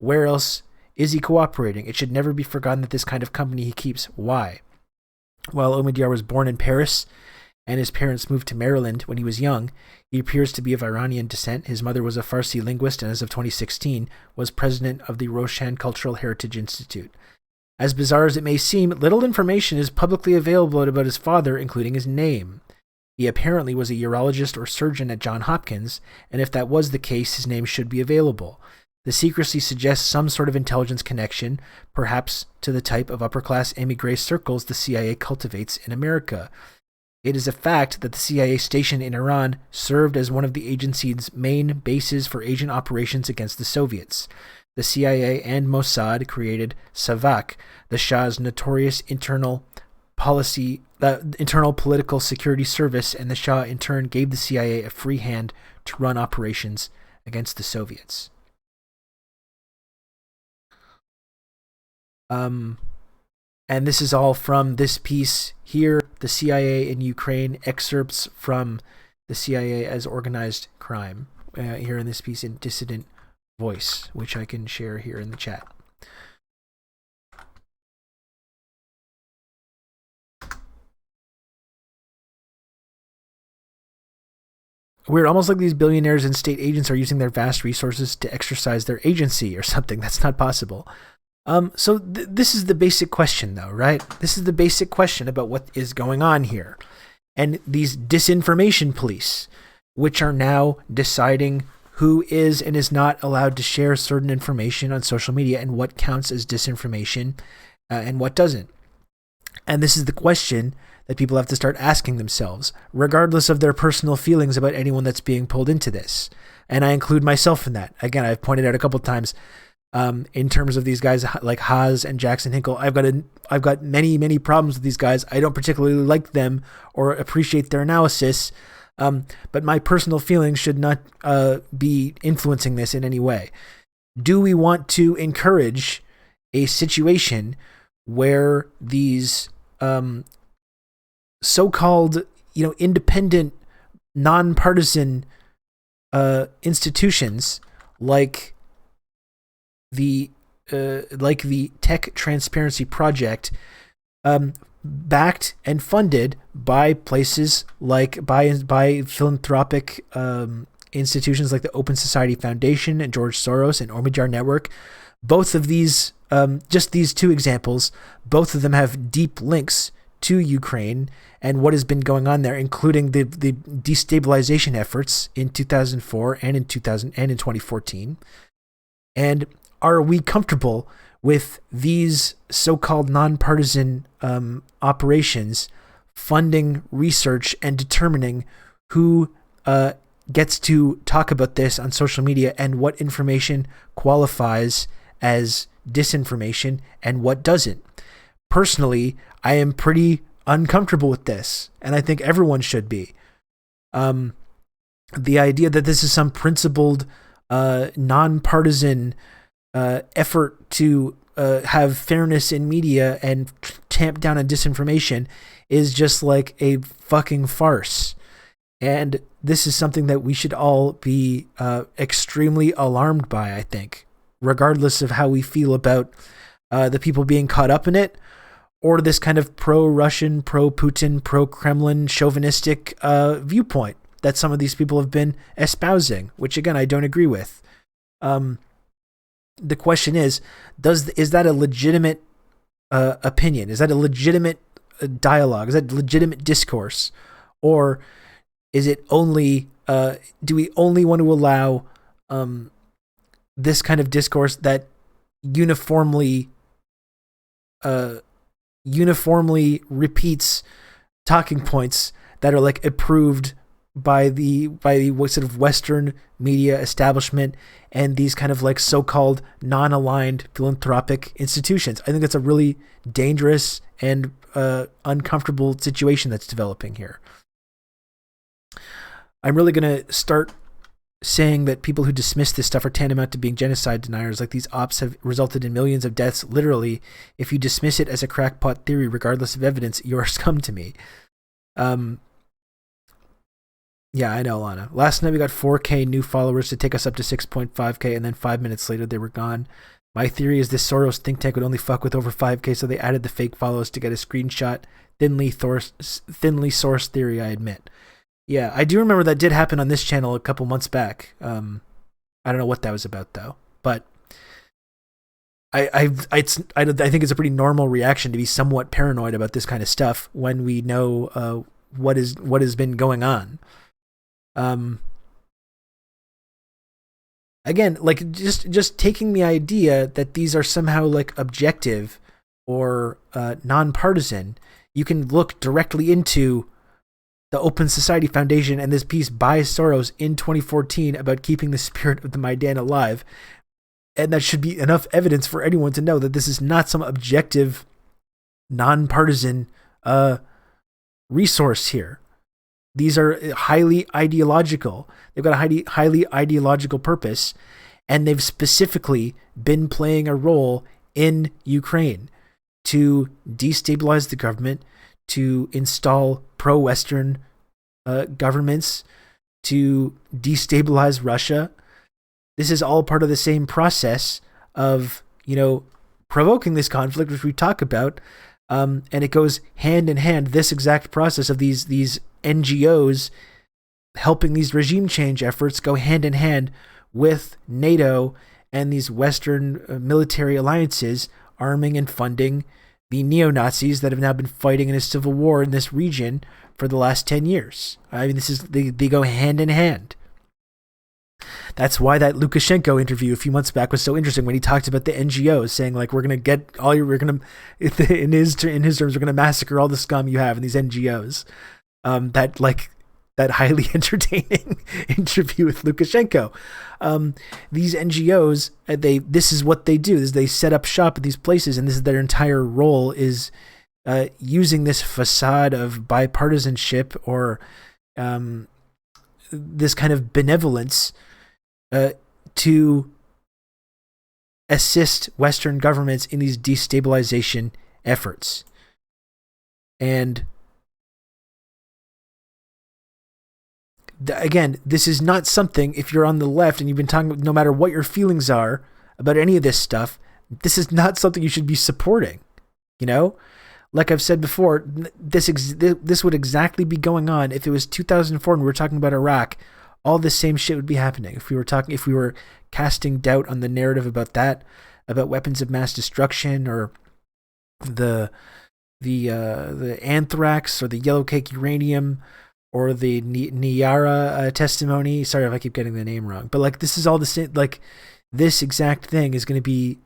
Where else is he cooperating? It should never be forgotten that this kind of company he keeps. Why? Well, Omidyar was born in Paris and his parents moved to Maryland when he was young. He appears to be of Iranian descent. His mother was a Farsi linguist and as of 2016 was president of the Roshan Cultural Heritage Institute. As bizarre as it may seem, little information is publicly available about his father, including his name. He apparently was a urologist or surgeon at Johns Hopkins, and if that was the case, his name should be available. The secrecy suggests some sort of intelligence connection, perhaps to the type of upper-class émigré circles the CIA cultivates in America. It is a fact that the CIA station in Iran served as one of the agency's main bases for agent operations against the Soviets. The CIA and Mossad created SAVAK, the Shah's notorious internal political security service, and the Shah in turn gave the CIA a free hand to run operations against the Soviets. And this is all from this piece here, the CIA in Ukraine, excerpts from the CIA as organized crime, here in this piece in Dissident Voice, which I can share here in the chat. We're almost like these billionaires and state agents are using their vast resources to exercise their agency or something. That's not possible. So this is the basic question, though, right? This is the basic question about what is going on here. And these disinformation police, which are now deciding who is and is not allowed to share certain information on social media and what counts as disinformation and what doesn't. And this is the question that people have to start asking themselves, regardless of their personal feelings about anyone that's being pulled into this. And I include myself in that. Again, I've pointed out a couple of times in terms of these guys like Haas and Jackson Hinkle, I've got many problems with these guys. I don't particularly like them or appreciate their analysis, but my personal feelings should not be influencing this in any way. Do we want to encourage a situation where these so-called, independent, nonpartisan institutions like the Tech Transparency Project, backed and funded by places like by philanthropic institutions like the Open Society Foundation and George Soros and Omidyar Network. Both of these, just these two examples, both of them have deep links to Ukraine and what has been going on there, including the destabilization efforts in 2004 and in 2014. And are we comfortable with these so-called nonpartisan operations funding research and determining who gets to talk about this on social media and what information qualifies as disinformation and what doesn't? Personally, I am pretty uncomfortable with this, and I think everyone should be. The idea that this is some principled, nonpartisan effort to have fairness in media and tamp down on disinformation is just like a fucking farce. And this is something that we should all be extremely alarmed by, I think, regardless of how we feel about the people being caught up in it, or this kind of pro-Russian, pro-Putin, pro-Kremlin, chauvinistic viewpoint that some of these people have been espousing, which, again, I don't agree with. The question is that a legitimate opinion? Is that a legitimate dialogue? Is that legitimate discourse? Or is it only, do we only want to allow this kind of discourse that uniformly repeats talking points that are like approved by the sort of Western media establishment and these kind of like so-called non-aligned philanthropic institutions? I think that's a really dangerous and uncomfortable situation that's developing here. I'm really going to start saying that people who dismiss this stuff are tantamount to being genocide deniers. Like, these ops have resulted in millions of deaths, literally. If you dismiss it as a crackpot theory, regardless of evidence, you're scum to me. Yeah, I know, Lana. Last night we got 4K new followers to take us up to 6.5K, and then 5 minutes later they were gone. My theory is this Soros think tank would only fuck with over 5K, so they added the fake follows to get a screenshot. Thinly sourced theory, I admit. Yeah, I do remember that did happen on this channel a couple months back. I don't know what that was about though, but I think it's a pretty normal reaction to be somewhat paranoid about this kind of stuff when we know what has been going on. Again, like just taking the idea that these are somehow like objective or nonpartisan, you can look directly into the Open Society Foundation and this piece by Soros in 2014 about keeping the spirit of the Maidan alive. And that should be enough evidence for anyone to know that this is not some objective, nonpartisan resource here. These are highly ideological. They've got a highly ideological purpose, and they've specifically been playing a role in Ukraine to destabilize the government, to install pro-Western governments, to destabilize Russia. This is all part of the same process of, provoking this conflict, which we talk about, and it goes hand in hand. This exact process of these NGOs helping these regime change efforts go hand in hand with NATO and these Western military alliances arming and funding the neo-Nazis that have now been fighting in a civil war in this region for the last 10 years. I mean, they go hand in hand. That's why that Lukashenko interview a few months back was so interesting when he talked about the NGOs, saying like, we're in his terms, we're going to massacre all the scum you have in these NGOs. That highly entertaining interview with Lukashenko. These NGOs, this is what they do, is they set up shop at these places, and this is their entire role, is using this facade of bipartisanship or this kind of benevolence to assist Western governments in these destabilization efforts. And again, this is not something, if you're on the left and you've been talking, no matter what your feelings are about any of this stuff, this is not something you should be supporting. Like I've said before, this would exactly be going on if it was 2004 and we were talking about Iraq. All this same shit would be happening if we were casting doubt on the narrative about that, about weapons of mass destruction, or the anthrax, or the yellow cake uranium, or the Niara testimony. Sorry if I keep getting the name wrong, but like this is all the same. Like this exact thing is going to be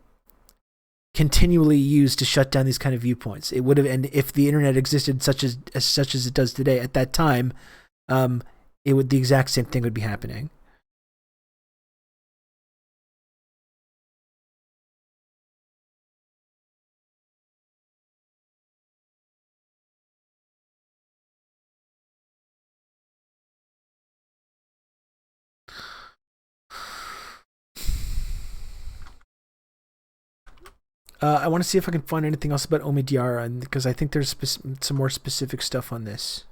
continually used to shut down these kind of viewpoints. It would have, and if the internet existed such as it does today at that time, the exact same thing would be happening. I want to see if I can find anything else about Omidyar, because I think there's some more specific stuff on this.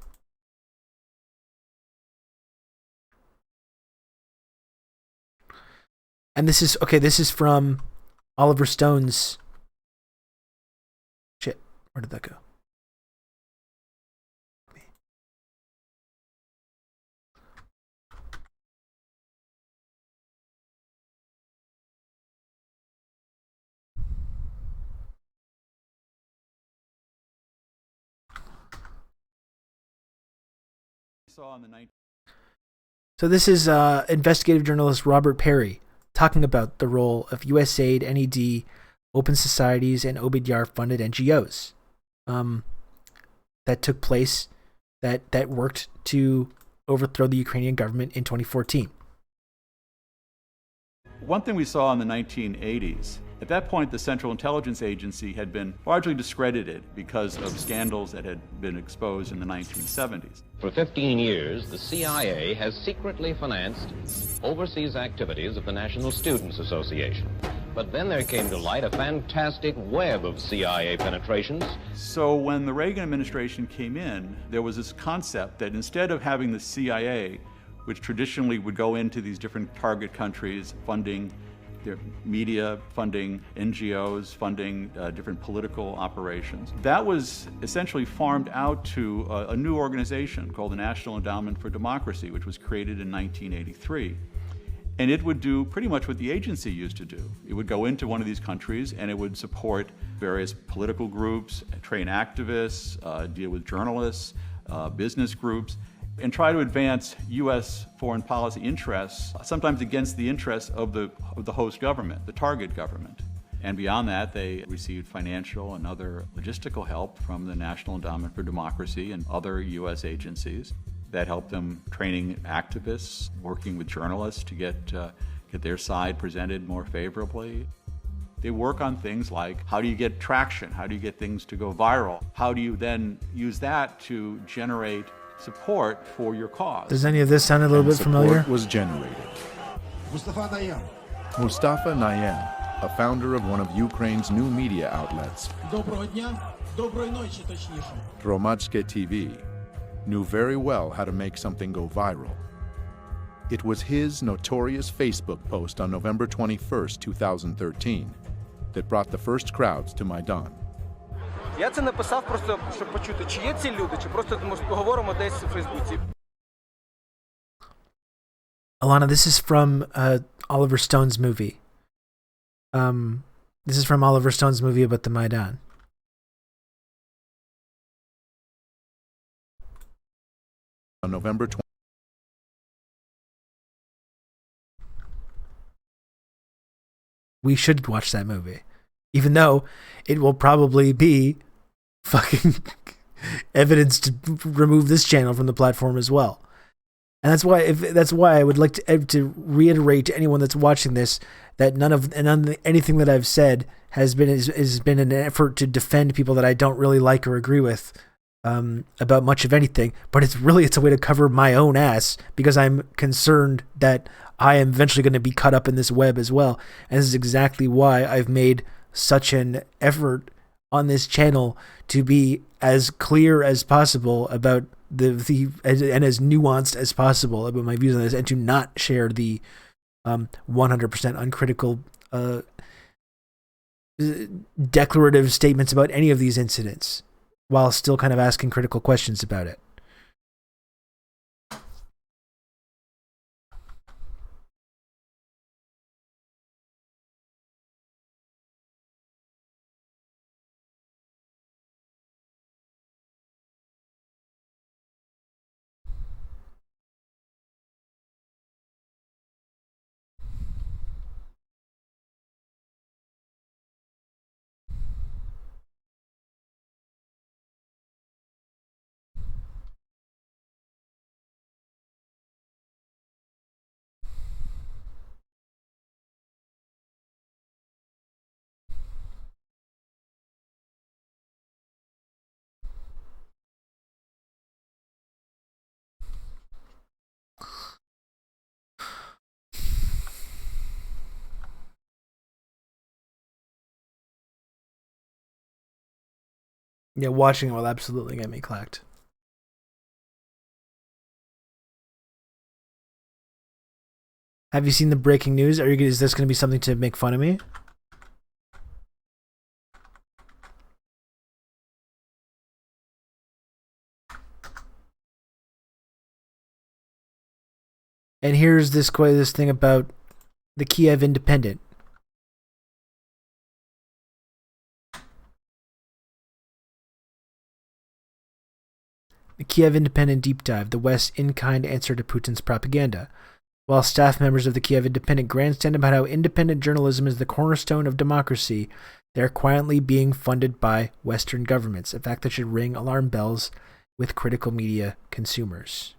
And this is from Oliver Stone's. Shit, where did that go? So this is investigative journalist Robert Perry talking about the role of USAID, NED, open societies, and Omidyar-funded NGOs that took place, that worked to overthrow the Ukrainian government in 2014. One thing we saw in the 1980s, at that point the Central Intelligence Agency had been largely discredited because of scandals that had been exposed in the 1970s. For 15 years, the CIA has secretly financed overseas activities of the National Students Association. But then there came to light a fantastic web of CIA penetrations. So when the Reagan administration came in, there was this concept that instead of having the CIA, which traditionally would go into these different target countries, funding their media, funding NGOs, funding different political operations. That was essentially farmed out to a new organization called the National Endowment for Democracy, which was created in 1983. And it would do pretty much what the agency used to do. It would go into one of these countries and it would support various political groups, train activists, deal with journalists, business groups, and try to advance U.S. foreign policy interests, sometimes against the interests of the host government, the target government. And beyond that, they received financial and other logistical help from the National Endowment for Democracy and other U.S. agencies that helped them training activists, working with journalists to get their side presented more favorably. They work on things like, how do you get traction? How do you get things to go viral? How do you then use that to generate support for your cause? Does any of this sound a little bit familiar? Support was generated. Mustafa Nayyem, a founder of one of Ukraine's new media outlets, Громадське TV, knew very well how to make something go viral. It was his notorious Facebook post on November 21st, 2013, that brought the first crowds to Maidan. Я це написав просто, щоб почути, чи є ці люди, чи просто ми поговоримо десь у Фейсбуці. Alana, this is from Oliver Stone's movie. This is from Oliver Stone's movie about the Maidan. On November 20th, we should watch that movie, even though it will probably be fucking evidence to remove this channel from the platform as well. And that's why I would like to reiterate to anyone that's watching this that anything that I've said has been an effort to defend people that I don't really like or agree with about much of anything, but it's a way to cover my own ass, because I'm concerned that I am eventually going to be caught up in this web as well. And this is exactly why I've made such an effort on this channel to be as clear as possible about and as nuanced as possible about my views on this, and to not share the 100% uncritical declarative statements about any of these incidents, while still kind of asking critical questions about it. Yeah, watching it will absolutely get me clacked. Have you seen the breaking news? Is this going to be something to make fun of me? And here's this thing about the Kiev Independent. The Kiev Independent Deep Dive, the West's in-kind answer to Putin's propaganda. While staff members of the Kiev Independent grandstand about how independent journalism is the cornerstone of democracy, they are quietly being funded by Western governments, a fact that should ring alarm bells with critical media consumers.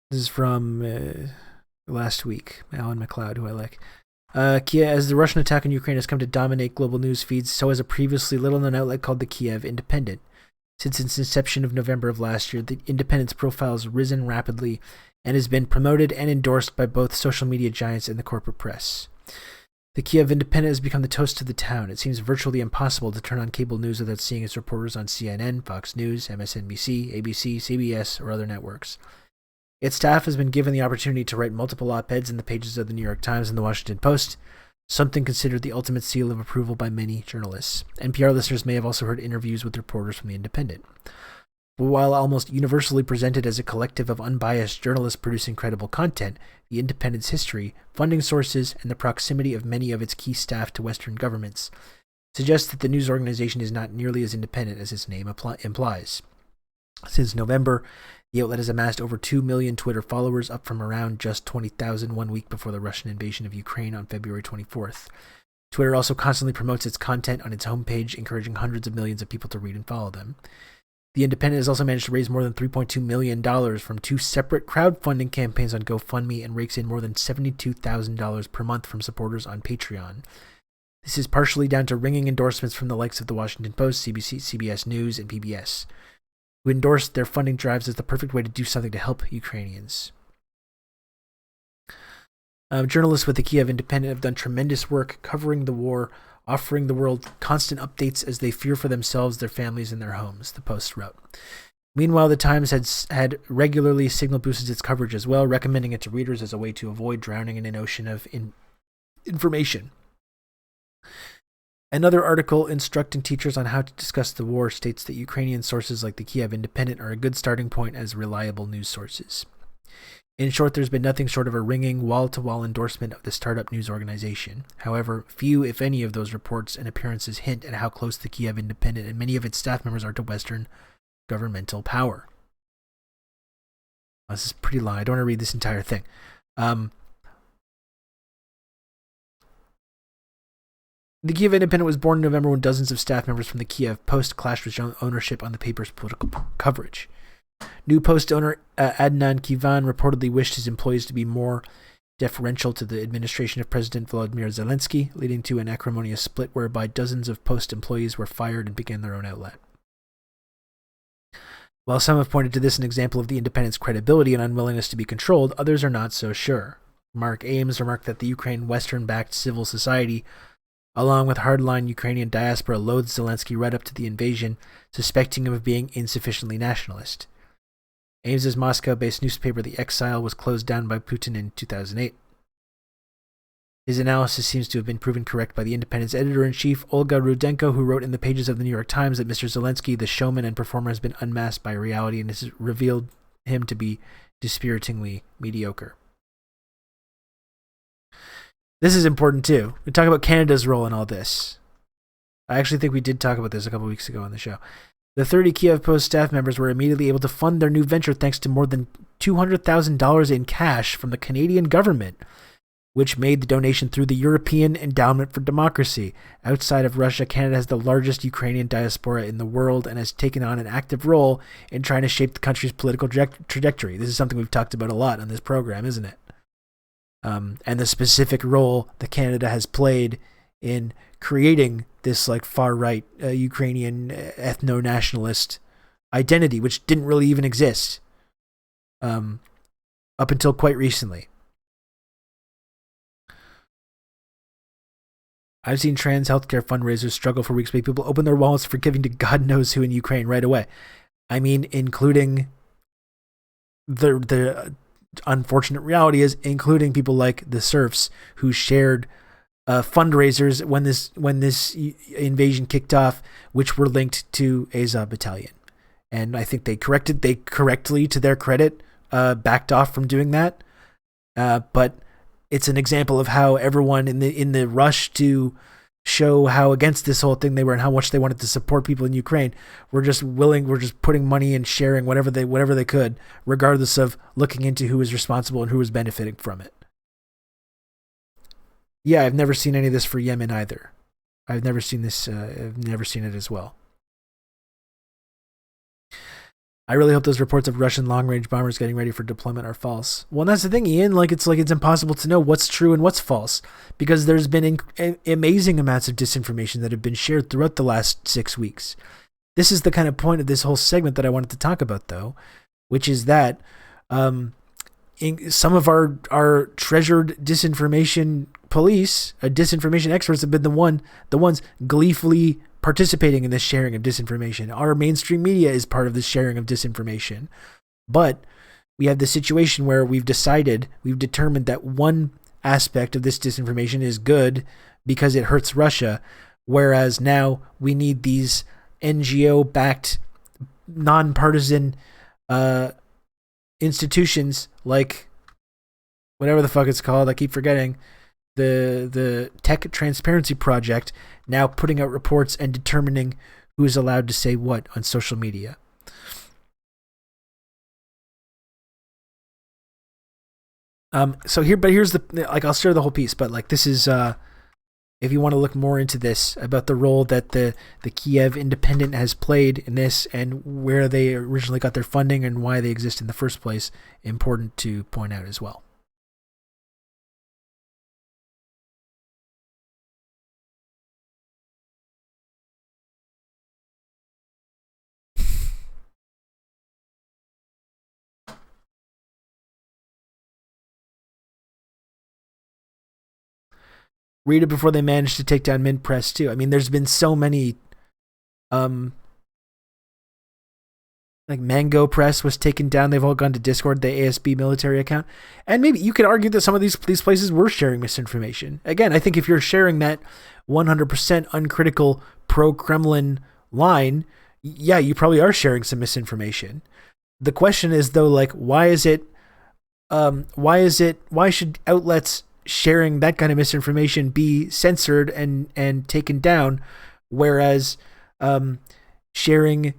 This is from last week, Alan McLeod, who I like. As the Russian attack on Ukraine has come to dominate global news feeds, so has a previously little-known outlet called the Kiev Independent. Since its inception of November of last year, the Independent's profile has risen rapidly and has been promoted and endorsed by both social media giants and the corporate press. The Kiev Independent has become the toast of the town. It seems virtually impossible to turn on cable news without seeing its reporters on CNN, Fox News, MSNBC, ABC, CBS, or other networks. Its staff has been given the opportunity to write multiple op-eds in the pages of the New York Times and the Washington Post, something considered the ultimate seal of approval by many journalists. NPR listeners may have also heard interviews with reporters from The Independent. But while almost universally presented as a collective of unbiased journalists producing credible content, The Independent's history, funding sources, and the proximity of many of its key staff to Western governments suggests that the news organization is not nearly as independent as its name implies. Since November, the outlet has amassed over 2 million Twitter followers, up from around just 20,000 1 week before the Russian invasion of Ukraine on February 24th. Twitter also constantly promotes its content on its homepage, encouraging hundreds of millions of people to read and follow them. The Independent has also managed to raise more than $3.2 million from 2 separate crowdfunding campaigns on GoFundMe and rakes in more than $72,000 per month from supporters on Patreon. This is partially down to ringing endorsements from the likes of the Washington Post, CBC, CBS News, and PBS, who endorsed their funding drives as the perfect way to do something to help Ukrainians. Journalists with the Kiev Independent have done tremendous work covering the war, offering the world constant updates as they fear for themselves, their families, and their homes, the Post wrote. Meanwhile, the Times had regularly signal boosted its coverage as well, recommending it to readers as a way to avoid drowning in an ocean of information. Another article instructing teachers on how to discuss the war states that Ukrainian sources like the Kiev Independent are a good starting point as reliable news sources. In short, there's been nothing short of a ringing wall-to-wall endorsement of the startup news organization. However, few, if any, of those reports and appearances hint at how close the Kiev Independent and many of its staff members are to Western governmental power. This is pretty long. I don't want to read this entire thing. The Kiev Independent was born in November when dozens of staff members from the Kiev Post clashed with ownership on the paper's political coverage. New Post owner Adnan Kivan reportedly wished his employees to be more deferential to the administration of President Volodymyr Zelensky, leading to an acrimonious split whereby dozens of Post employees were fired and began their own outlet. While some have pointed to this as an example of the Independent's credibility and unwillingness to be controlled, others are not so sure. Mark Ames remarked that the Ukraine Western-backed civil society, along with hardline Ukrainian diaspora, loathed Zelensky right up to the invasion, suspecting him of being insufficiently nationalist. Ames's Moscow-based newspaper, The Exile, was closed down by Putin in 2008. His analysis seems to have been proven correct by the Independent's editor-in-chief, Olga Rudenko, who wrote in the pages of the New York Times that Mr. Zelensky, the showman and performer, has been unmasked by reality and has revealed him to be dispiritingly mediocre. This is important too. We talk about Canada's role in all this. I actually think we did talk about this a couple weeks ago on the show. The 30 Kiev Post staff members were immediately able to fund their new venture thanks to more than $200,000 in cash from the Canadian government, which made the donation through the European Endowment for Democracy. Outside of Russia, Canada has the largest Ukrainian diaspora in the world and has taken on an active role in trying to shape the country's political trajectory. This is something we've talked about a lot on this program, isn't it? And the specific role that Canada has played in creating this like far-right Ukrainian ethno-nationalist identity, which didn't really even exist up until quite recently. I've seen trans healthcare fundraisers struggle for weeks, but people open their wallets for giving to God knows who in Ukraine right away. I mean, including the unfortunate reality is including people like the serfs who shared fundraisers when this invasion kicked off, which were linked to Azov Battalion. And I think they correctly, to their credit, backed off from doing that. But it's an example of how everyone in the rush to show how against this whole thing they were and how much they wanted to support people in Ukraine, we're just putting money and sharing whatever they could, regardless of looking into who was responsible and who was benefiting from it. Yeah, I've never seen any of this for Yemen either. I've never seen this. I've never seen it as well. I really hope those reports of Russian long-range bombers getting ready for deployment are false. Well, and that's the thing, Ian. It's impossible to know what's true and what's false because there's been amazing amounts of disinformation that have been shared throughout the last 6 weeks. This is the kind of point of this whole segment that I wanted to talk about, though, which is that some of our treasured disinformation police, disinformation experts, have been the ones gleefully participating in this sharing of disinformation. Our mainstream media is part of this sharing of disinformation. But we have the situation where we've determined that one aspect of this disinformation is good because it hurts Russia, whereas now we need these NGO-backed, nonpartisan institutions like whatever the fuck it's called. I keep forgetting. The Tech Transparency Project now putting out reports and determining who is allowed to say what on social media. Here's I'll share the whole piece, but like this is if you want to look more into this about the role that the Kiev Independent has played in this and where they originally got their funding and why they exist in the first place, important to point out as well. Read it before they managed to take down Mint Press too. I mean, there's been so many, like Mango Press was taken down. They've all gone to Discord, the ASB military account, and maybe you could argue that some of these places were sharing misinformation. Again, I think if you're sharing that 100% uncritical pro-Kremlin line, yeah, you probably are sharing some misinformation. The question is though, like, why should outlets sharing that kind of misinformation be censored and taken down, whereas sharing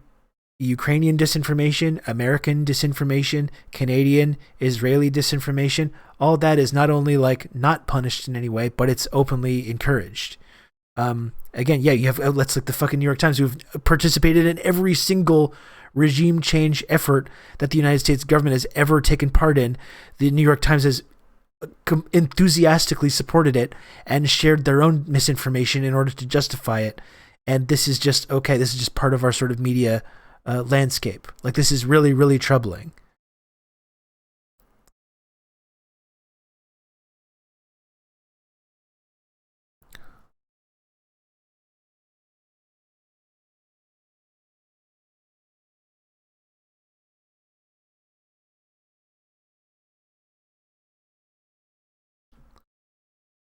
Ukrainian disinformation, American disinformation, Canadian, Israeli disinformation, all that is not only like not punished in any way, but it's openly encouraged. Again, yeah, you have outlets like the fucking New York Times who've participated in every single regime change effort that the United States government has ever taken part in. The New York Times has enthusiastically supported it and shared their own misinformation in order to justify it. And this is just okay. This is just part of our sort of media landscape. Like, this is really, really troubling.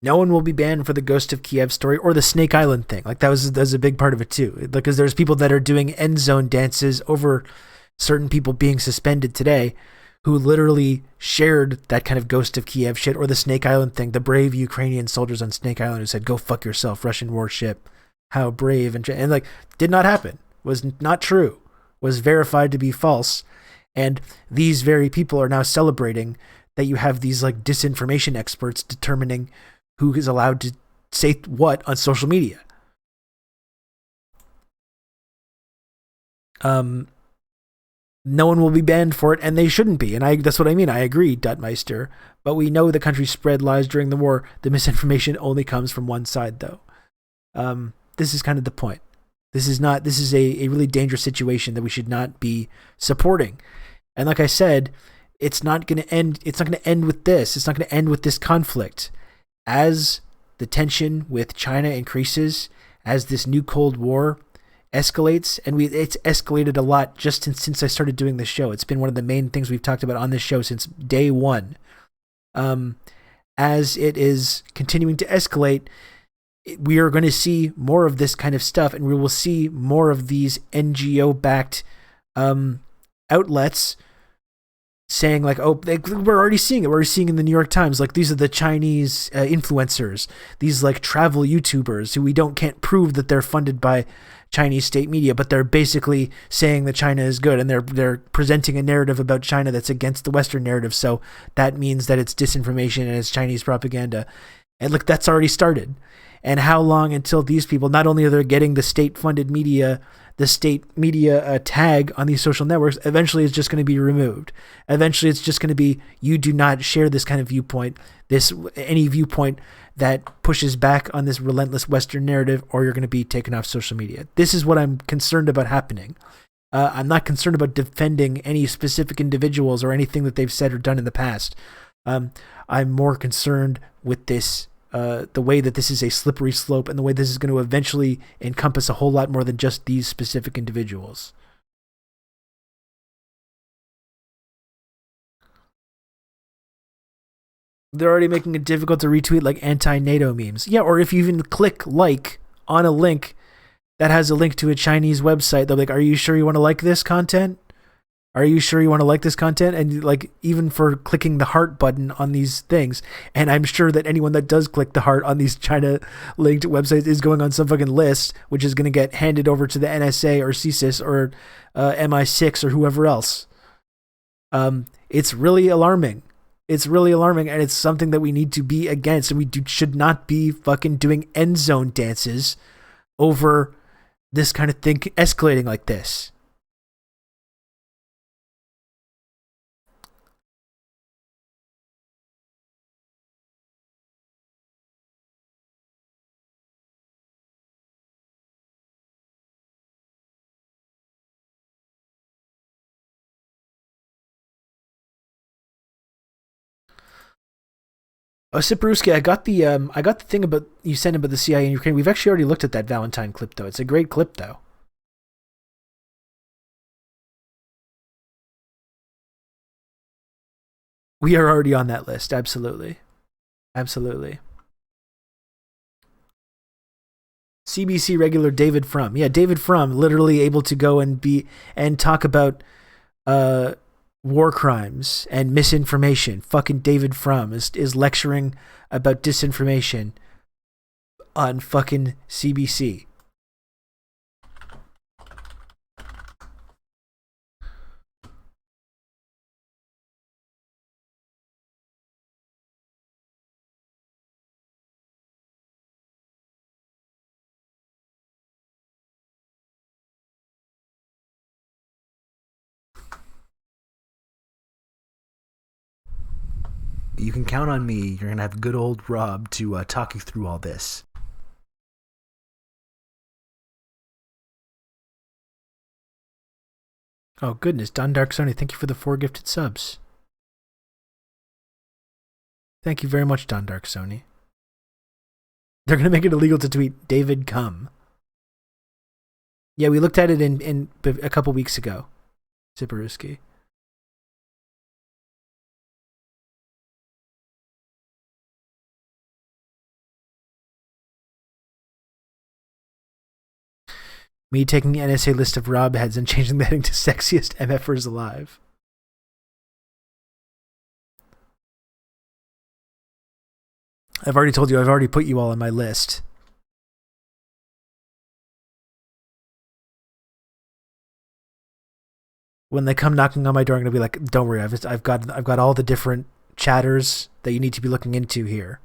No one will be banned for the Ghost of Kiev story or the Snake Island thing. Like, that was a big part of it too. Because there's people that are doing end zone dances over certain people being suspended today who literally shared that kind of Ghost of Kiev shit, or the Snake Island thing. The brave Ukrainian soldiers on Snake Island who said, "Go fuck yourself, Russian warship." How brave, and like, did not happen. Was not true. Was verified to be false. And these very people are now celebrating that you have these like disinformation experts determining who is allowed to say what on social media. No one will be banned for it, and they shouldn't be. And that's what I mean. I agree, Duttmeister. But we know the country spread lies during the war. The misinformation only comes from one side, though. This is kind of the point. This is a really dangerous situation that we should not be supporting. And like I said, it's not going to end with this. It's not going to end with this conflict. As the tension with China increases, as this new Cold War escalates, and it's escalated a lot just since I started doing this show. It's been one of the main things we've talked about on this show since day one. As it is continuing to escalate, we are going to see more of this kind of stuff, and we will see more of these NGO-backed outlets saying like, oh, we're already seeing it. We're already seeing in the New York Times, like, these are the Chinese influencers, these like travel YouTubers who can't prove that they're funded by Chinese state media, but they're basically saying that China is good, and they're presenting a narrative about China that's against the Western narrative. So that means that it's disinformation and it's Chinese propaganda. And look, that's already started. And how long until these people, not only are they getting the state-funded media, the state media tag on these social networks, eventually it's just going to be removed. Eventually it's just going to be, you do not share this kind of viewpoint, any viewpoint that pushes back on this relentless Western narrative, or you're going to be taken off social media. This is what I'm concerned about happening. I'm not concerned about defending any specific individuals or anything that they've said or done in the past. I'm more concerned with this, the way that this is a slippery slope, and the way this is going to eventually encompass a whole lot more than just these specific individuals. They're already making it difficult to retweet like anti-NATO memes. Yeah, or if you even click like on a link that has a link to a Chinese website, they're like, are you sure you want to like this content? Are you sure you want to like this content? And like, even for clicking the heart button on these things, and I'm sure that anyone that does click the heart on these China linked websites is going on some fucking list, which is going to get handed over to the NSA or CSIS or MI6 or whoever else. It's really alarming. It's really alarming, and it's something that we need to be against, and should not be fucking doing end zone dances over this kind of thing escalating like this. Oh, Siparuski, I got the thing about you sent about the CIA in Ukraine. We've actually already looked at that Valentine clip, though. It's a great clip, though. We are already on that list. Absolutely. Absolutely. CBC regular David Frum. Yeah, David Frum, literally able to go and talk about war crimes and misinformation. Fucking David Frum is lecturing about disinformation on fucking CBC. You can count on me. You're going to have good old Rob to talk you through all this. Oh, goodness. Don Dark Sony, thank you for the 4 gifted subs. Thank you very much, Don Dark Sony. They're going to make it illegal to tweet David Come. Yeah, we looked at it in a couple weeks ago. Siparuski. Me taking the NSA list of Rob heads and changing the heading to sexiest MFers alive. I've already told you, I've already put you all on my list. When they come knocking on my door, I'm gonna be like, "Don't worry, I've got all the different chatters that you need to be looking into here.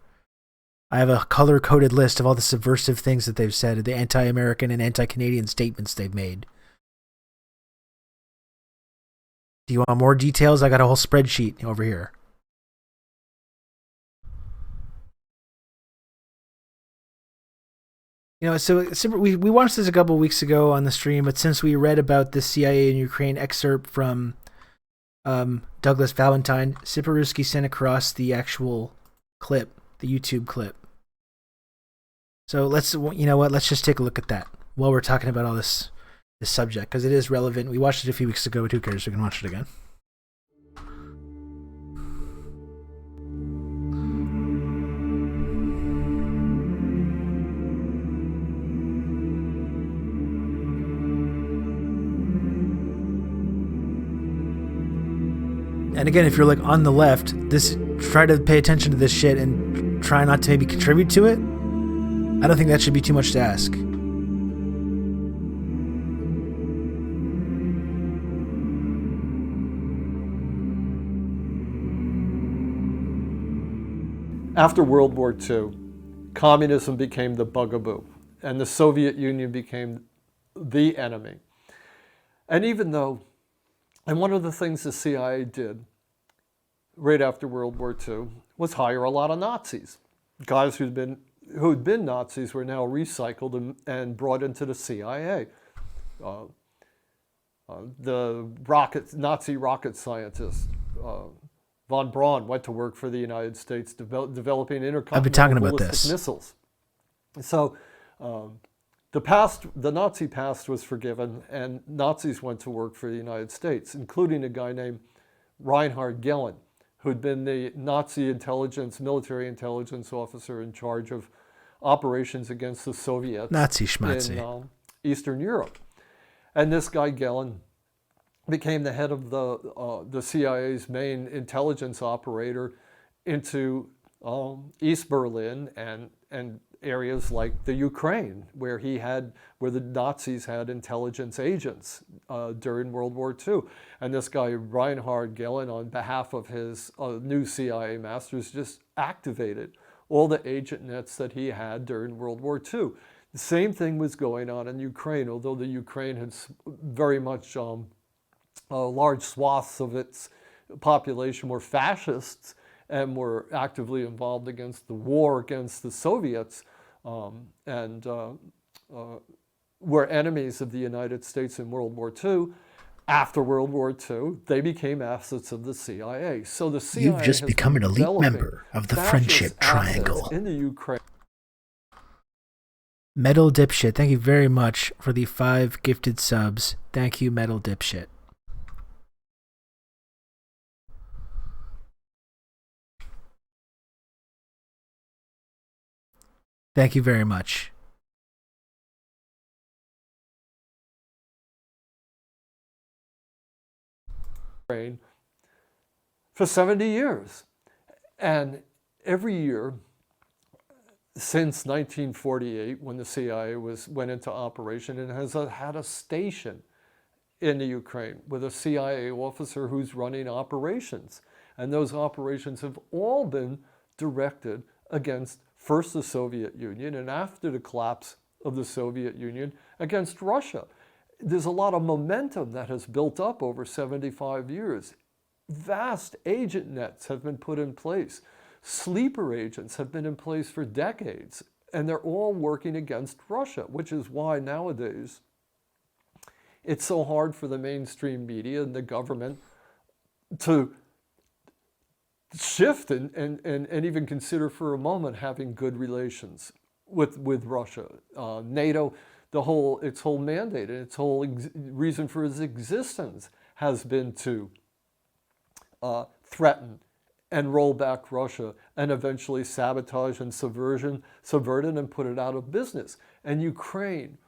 I have a color-coded list of all the subversive things that they've said, the anti-American and anti-Canadian statements they've made. Do you want more details? I got a whole spreadsheet over here." You know, so we watched this a couple weeks ago on the stream, but since we read about the CIA in Ukraine excerpt from Douglas Valentine, Siparuski sent across the actual clip, the YouTube clip. So let's just take a look at that while we're talking about all this subject, because it is relevant. We watched it a few weeks ago, but who cares? We can watch it again. And again, if you're like on the left, try to pay attention to this shit and try not to maybe contribute to it. I don't think that should be too much to ask. After World War II, communism became the bugaboo, and the Soviet Union became the enemy. And one of the things the CIA did right after World War II was hire a lot of Nazis. Guys who'd been Nazis were now recycled and brought into the CIA. The Nazi rocket scientist, von Braun, went to work for the United States developing intercontinental ballistic missiles. So the Nazi past was forgiven, and Nazis went to work for the United States, including a guy named Reinhard Gehlen, who'd been the Nazi military intelligence officer in charge of operations against the Soviets Nazi schmazi. in Eastern Europe. And this guy Gellin became the head of the CIA's main intelligence operator into East Berlin and areas like the Ukraine, where the Nazis had intelligence agents during World War II. And this guy Reinhard Gehlen, on behalf of his new CIA masters, just activated all the agent nets that he had during World War II. The same thing was going on in Ukraine, although the Ukraine had very much large swaths of its population were fascists and were actively involved against the war against the Soviets, and were enemies of the United States in World War II. After World War II, they became assets of the CIA. So the CIA You've just become an elite member of the Friendship Triangle. In the Ukraine. Metal Dipshit, thank you very much for the 5 gifted subs. Thank you, Metal Dipshit. Thank you very much. For 70 years. And every year since 1948, when the CIA went into operation, it has had a station in the Ukraine with a CIA officer who's running operations. And those operations have all been directed against first the Soviet Union, and after the collapse of the Soviet Union, against Russia. There's a lot of momentum that has built up over 75 years. Vast agent nets have been put in place. Sleeper agents have been in place for decades, and they're all working against Russia, which is why nowadays it's so hard for the mainstream media and the government to shift and even consider for a moment having good relations with Russia. NATO, its whole mandate and its whole reason for its existence has been to threaten and roll back Russia and eventually sabotage and subvert it and put it out of business. And Ukraine,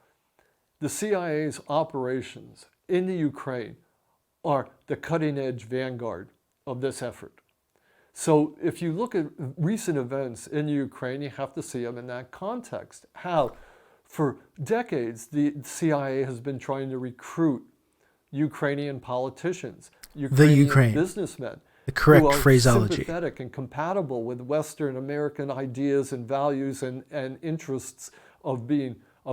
the CIA's operations in the Ukraine are the cutting-edge vanguard of this effort. So if you look at recent events in Ukraine, you have to see them in that context. How, for decades, the CIA has been trying to recruit Ukrainian politicians, Ukrainian businessmen, the correct who are phraseology, sympathetic and compatible with Western American ideas and values and interests of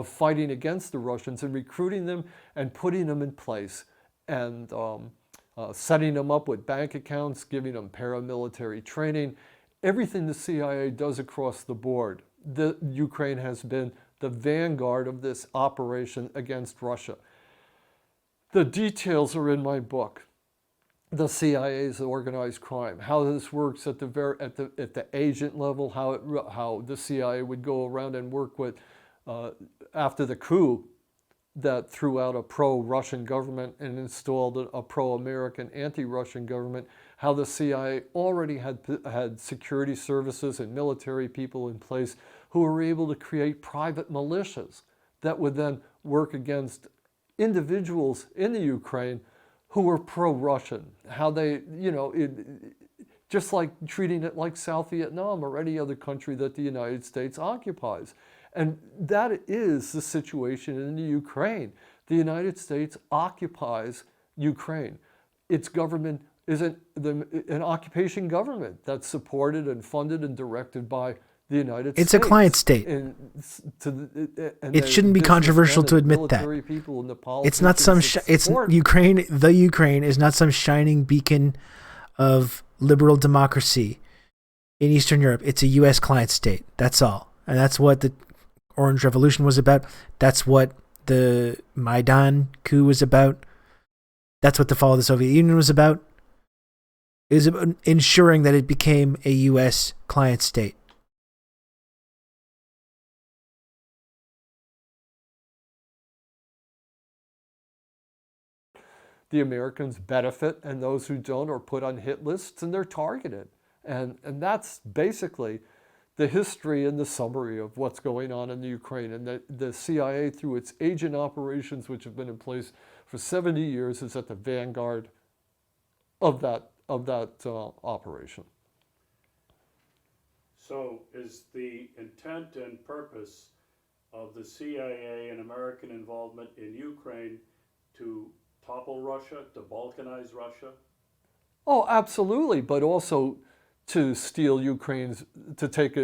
fighting against the Russians, and recruiting them and putting them in place, and setting them up with bank accounts, giving them paramilitary training, everything the CIA does across the board. Ukraine has been the vanguard of this operation against Russia. The details are in my book. The CIA's organized crime, how this works at the agent level, how the CIA would go around and work with after the coup that threw out a pro-Russian government and installed a pro-American anti-Russian government, how the CIA already had security services and military people in place who were able to create private militias that would then work against individuals in the Ukraine who were pro-Russian, how they, just like treating it like South Vietnam or any other country that the United States occupies. And that is the situation in the Ukraine. The United States occupies Ukraine. Its government is an occupation government that's supported and funded and directed by the United States. It's a client state. It shouldn't be controversial to admit that. It's not some. It's Ukraine. The Ukraine is not some shining beacon of liberal democracy in Eastern Europe. It's a U.S. client state. That's all, and that's what the Orange Revolution was about. That's what the Maidan coup was about. That's what the fall of the Soviet Union was about. It was about ensuring that it became a U.S. client state. the Americans benefit and those who don't are put on hit lists and they're targeted. And that's basically the history and the summary of what's going on in the Ukraine. And the CIA, through its agent operations, which have been in place for 70 years, is at the vanguard of that operation. So is the intent and purpose of the CIA and American involvement in Ukraine to topple Russia, to balkanize Russia? Oh, absolutely, but also to steal Ukraine's, to take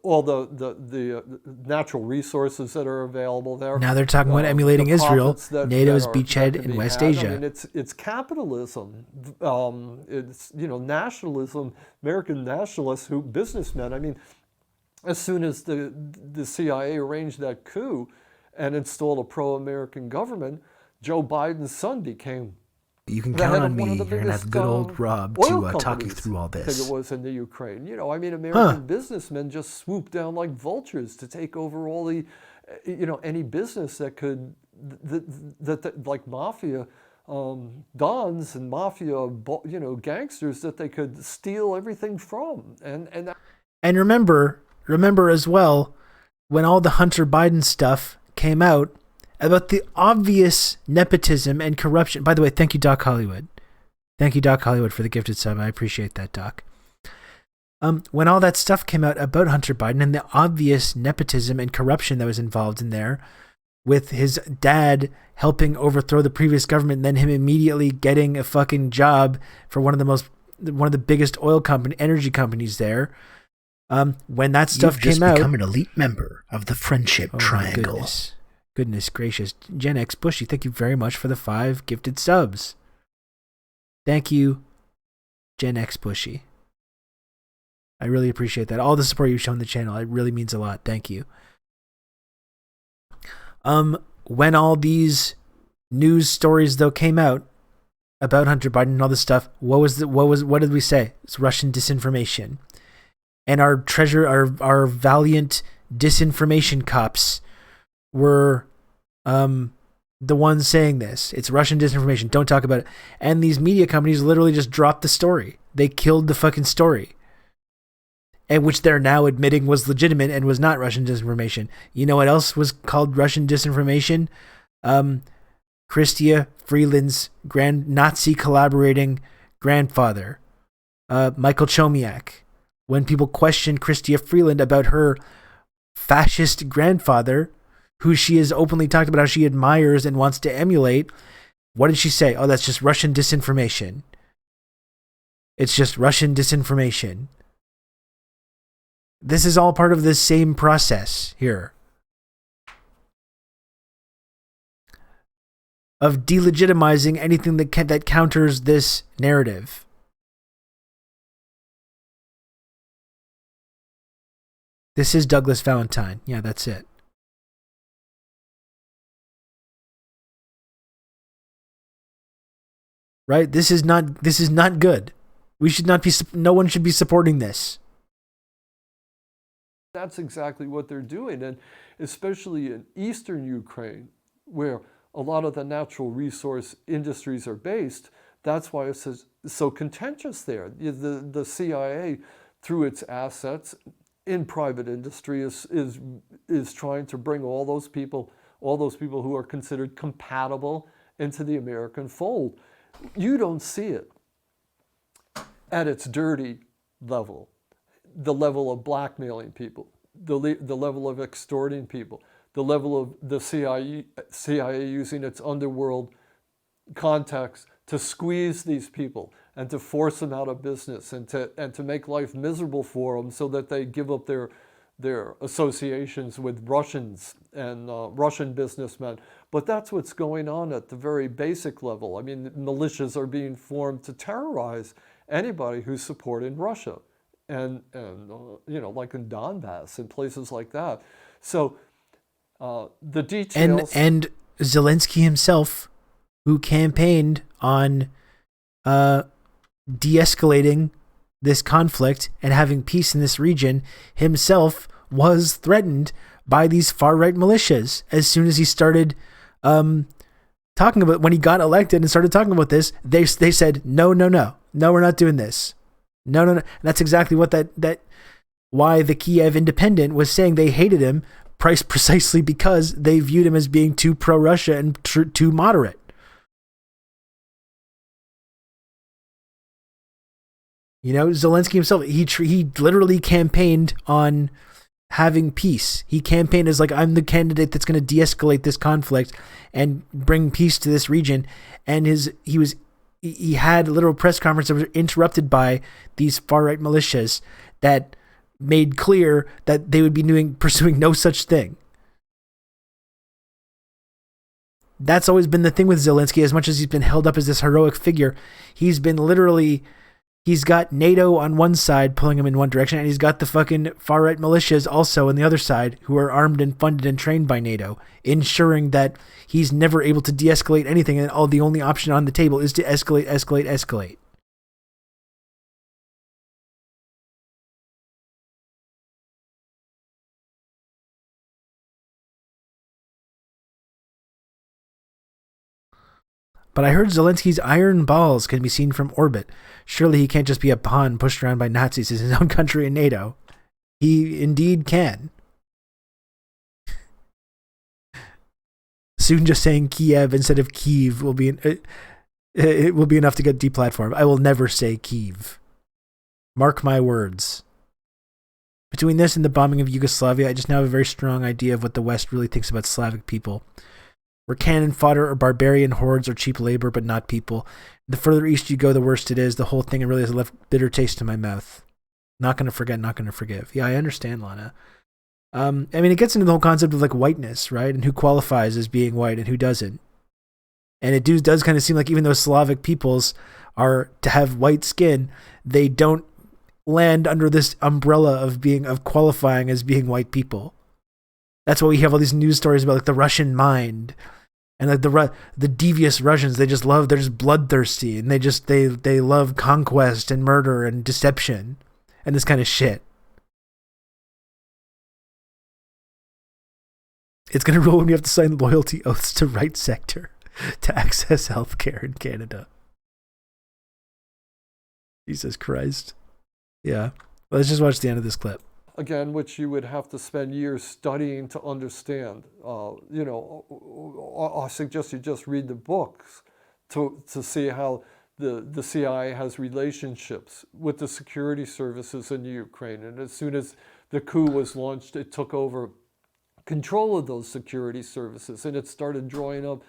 all the natural resources that are available there. Now they're talking about emulating Israel, NATO's beachhead in in West Asia. I mean, it's capitalism. It's nationalism. American nationalists, businessmen. I mean, as soon as the CIA arranged that coup and installed a pro-American government, Joe Biden's son became. You can count on me. You're going to have good old Rob to talk you through all this. I think it was in the Ukraine. I mean, American businessmen just swooped down like vultures to take over all the, any business that could, that like mafia dons and mafia, gangsters that they could steal everything from. And remember as well, when all the Hunter Biden stuff came out, about the obvious nepotism and corruption. By the way, thank you, Doc Hollywood. Thank you, Doc Hollywood, for the gifted sub. I appreciate that, Doc. When all that stuff came out about Hunter Biden and the obvious nepotism and corruption that was involved in there, with his dad helping overthrow the previous government, and then him immediately getting a fucking job for one of the biggest energy companies there. When that stuff came out, you've just become an elite member of the Friendship Triangle. Goodness gracious. Gen X Bushy, thank you very much for the 5 gifted subs. Thank you, Gen X Bushy. I really appreciate that. All the support you've shown the channel, it really means a lot. Thank you. When all these news stories though came out about Hunter Biden and all this stuff, what did we say? It's Russian disinformation. And our valiant disinformation cops were the ones saying this. It's Russian disinformation. Don't talk about it. And these media companies literally just dropped the story. They killed the fucking story. And which they're now admitting was legitimate and was not Russian disinformation. You know what else was called Russian disinformation? Chrystia Freeland's Nazi collaborating grandfather, Michael Chomiak. When people questioned Chrystia Freeland about her fascist grandfather, who she has openly talked about how she admires and wants to emulate, what did she say? Oh, that's just Russian disinformation. It's just Russian disinformation. This is all part of the same process here of delegitimizing anything that counters this narrative. This is Douglas Valentine. Yeah, that's it. Right? This is not good. No one should be supporting this. That's exactly what they're doing, and especially in eastern Ukraine, where a lot of the natural resource industries are based. That's why it's so contentious there. The CIA, through its assets in private industry, is trying to bring all those people who are considered compatible into the American fold. You don't see it at its dirty level, the level of blackmailing people, the level of extorting people, the level of the CIA using its underworld contacts to squeeze these people and to force them out of business and to make life miserable for them so that they give up their associations with Russians and Russian businessmen. But that's what's going on at the very basic level. I mean, militias are being formed to terrorize anybody who's supporting Russia, and like in Donbass and places like that. So the details and Zelensky himself, who campaigned on de-escalating this conflict and having peace in this region, himself was threatened by these far-right militias as soon as he started talking about when he got elected and started talking about this, they said, no, we're not doing this. No. And that's exactly what why the Kiev Independent was saying they hated him, precisely because they viewed him as being too pro-Russia and too moderate. You know, Zelensky himself, he literally campaigned on having peace. He campaigned as like, I'm the candidate that's going to de-escalate this conflict and bring peace to this region. And he had literal press conferences that were interrupted by these far-right militias that made clear that they would be pursuing no such thing. That's always been the thing with Zelensky. As much as he's been held up as this heroic figure, he's got NATO on one side pulling him in one direction, and he's got the fucking far-right militias also on the other side who are armed and funded and trained by NATO, ensuring that he's never able to de-escalate anything, and the only option on the table is to escalate. But I heard Zelensky's iron balls can be seen from orbit. Surely he can't just be a pawn pushed around by Nazis in his own country and NATO. He indeed can. Soon just saying Kiev instead of Kyiv will be it will be enough to get deplatformed. I will never say Kyiv. Mark my words. Between this and the bombing of Yugoslavia, I just now have a very strong idea of what the West really thinks about Slavic people. We're cannon fodder or barbarian hordes or cheap labor, but not people. The further east you go, the worse it is. The whole thing really has left bitter taste in my mouth. Not going to forget, not going to forgive. Yeah, I understand, Lana. I mean, it gets into the whole concept of like whiteness, right? And who qualifies as being white and who doesn't. And it does kind of seem like even though Slavic peoples are to have white skin, they don't land under this umbrella of qualifying as being white people. That's why we have all these news stories about like the Russian mind. And like the devious Russians, they're just bloodthirsty, and they love conquest and murder and deception and this kind of shit. It's gonna rule when you have to sign loyalty oaths to right sector to access healthcare in Canada. Jesus Christ. Yeah. Let's just watch the end of this clip. Again, which you would have to spend years studying to understand. I suggest you just read the books to see how the CIA has relationships with the security services in Ukraine. And as soon as the coup was launched, it took over control of those security services, and it started drawing up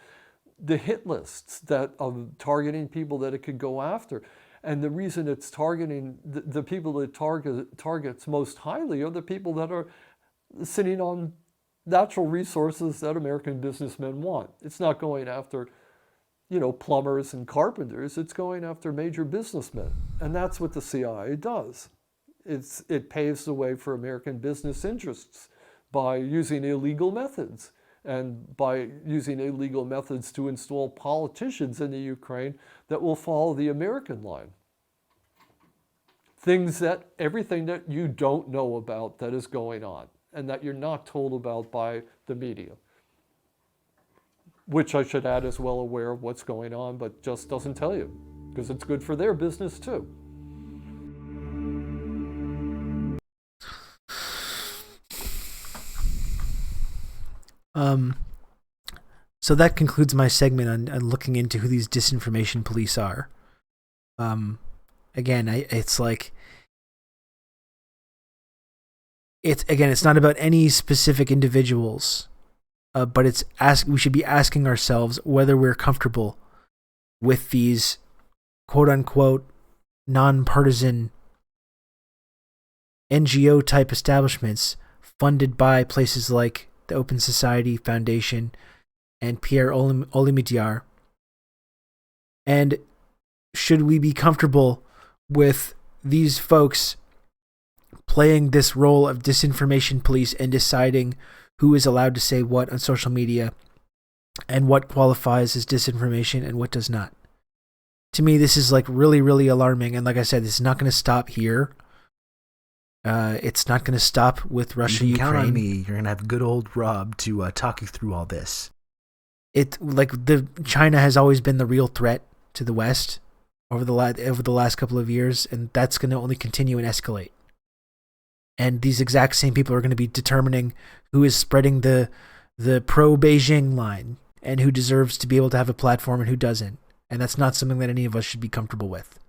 the hit lists that of targeting people that it could go after. And the reason it's targeting the people that targets most highly are the people that are sitting on natural resources that American businessmen want. It's not going after, plumbers and carpenters. It's going after major businessmen. And that's what the CIA does. It paves the way for American business interests by using illegal methods. And by using illegal methods to install politicians in the Ukraine that will follow the American line. Everything that you don't know about that is going on and that you're not told about by the media. Which I should add is well aware of what's going on, but just doesn't tell you because it's good for their business too. So that concludes my segment on looking into who these disinformation police are. Again, it's not about any specific individuals, but we should be asking ourselves whether we're comfortable with these quote unquote nonpartisan NGO type establishments funded by places like the Open Society Foundation and Pierre Olimitiar. And should we be comfortable with these folks playing this role of disinformation police and deciding who is allowed to say what on social media and what qualifies as disinformation and what does not? To me, this is like really, really alarming. And like I said, this is not going to stop here. It's not going to stop with Russia, You can Ukraine. count on me. You're going to have good old Rob to talk you through all this. China has always been the real threat to the West over the last couple of years, and that's going to only continue and escalate. And these exact same people are going to be determining who is spreading the pro-Beijing line and who deserves to be able to have a platform and who doesn't. And that's not something that any of us should be comfortable with.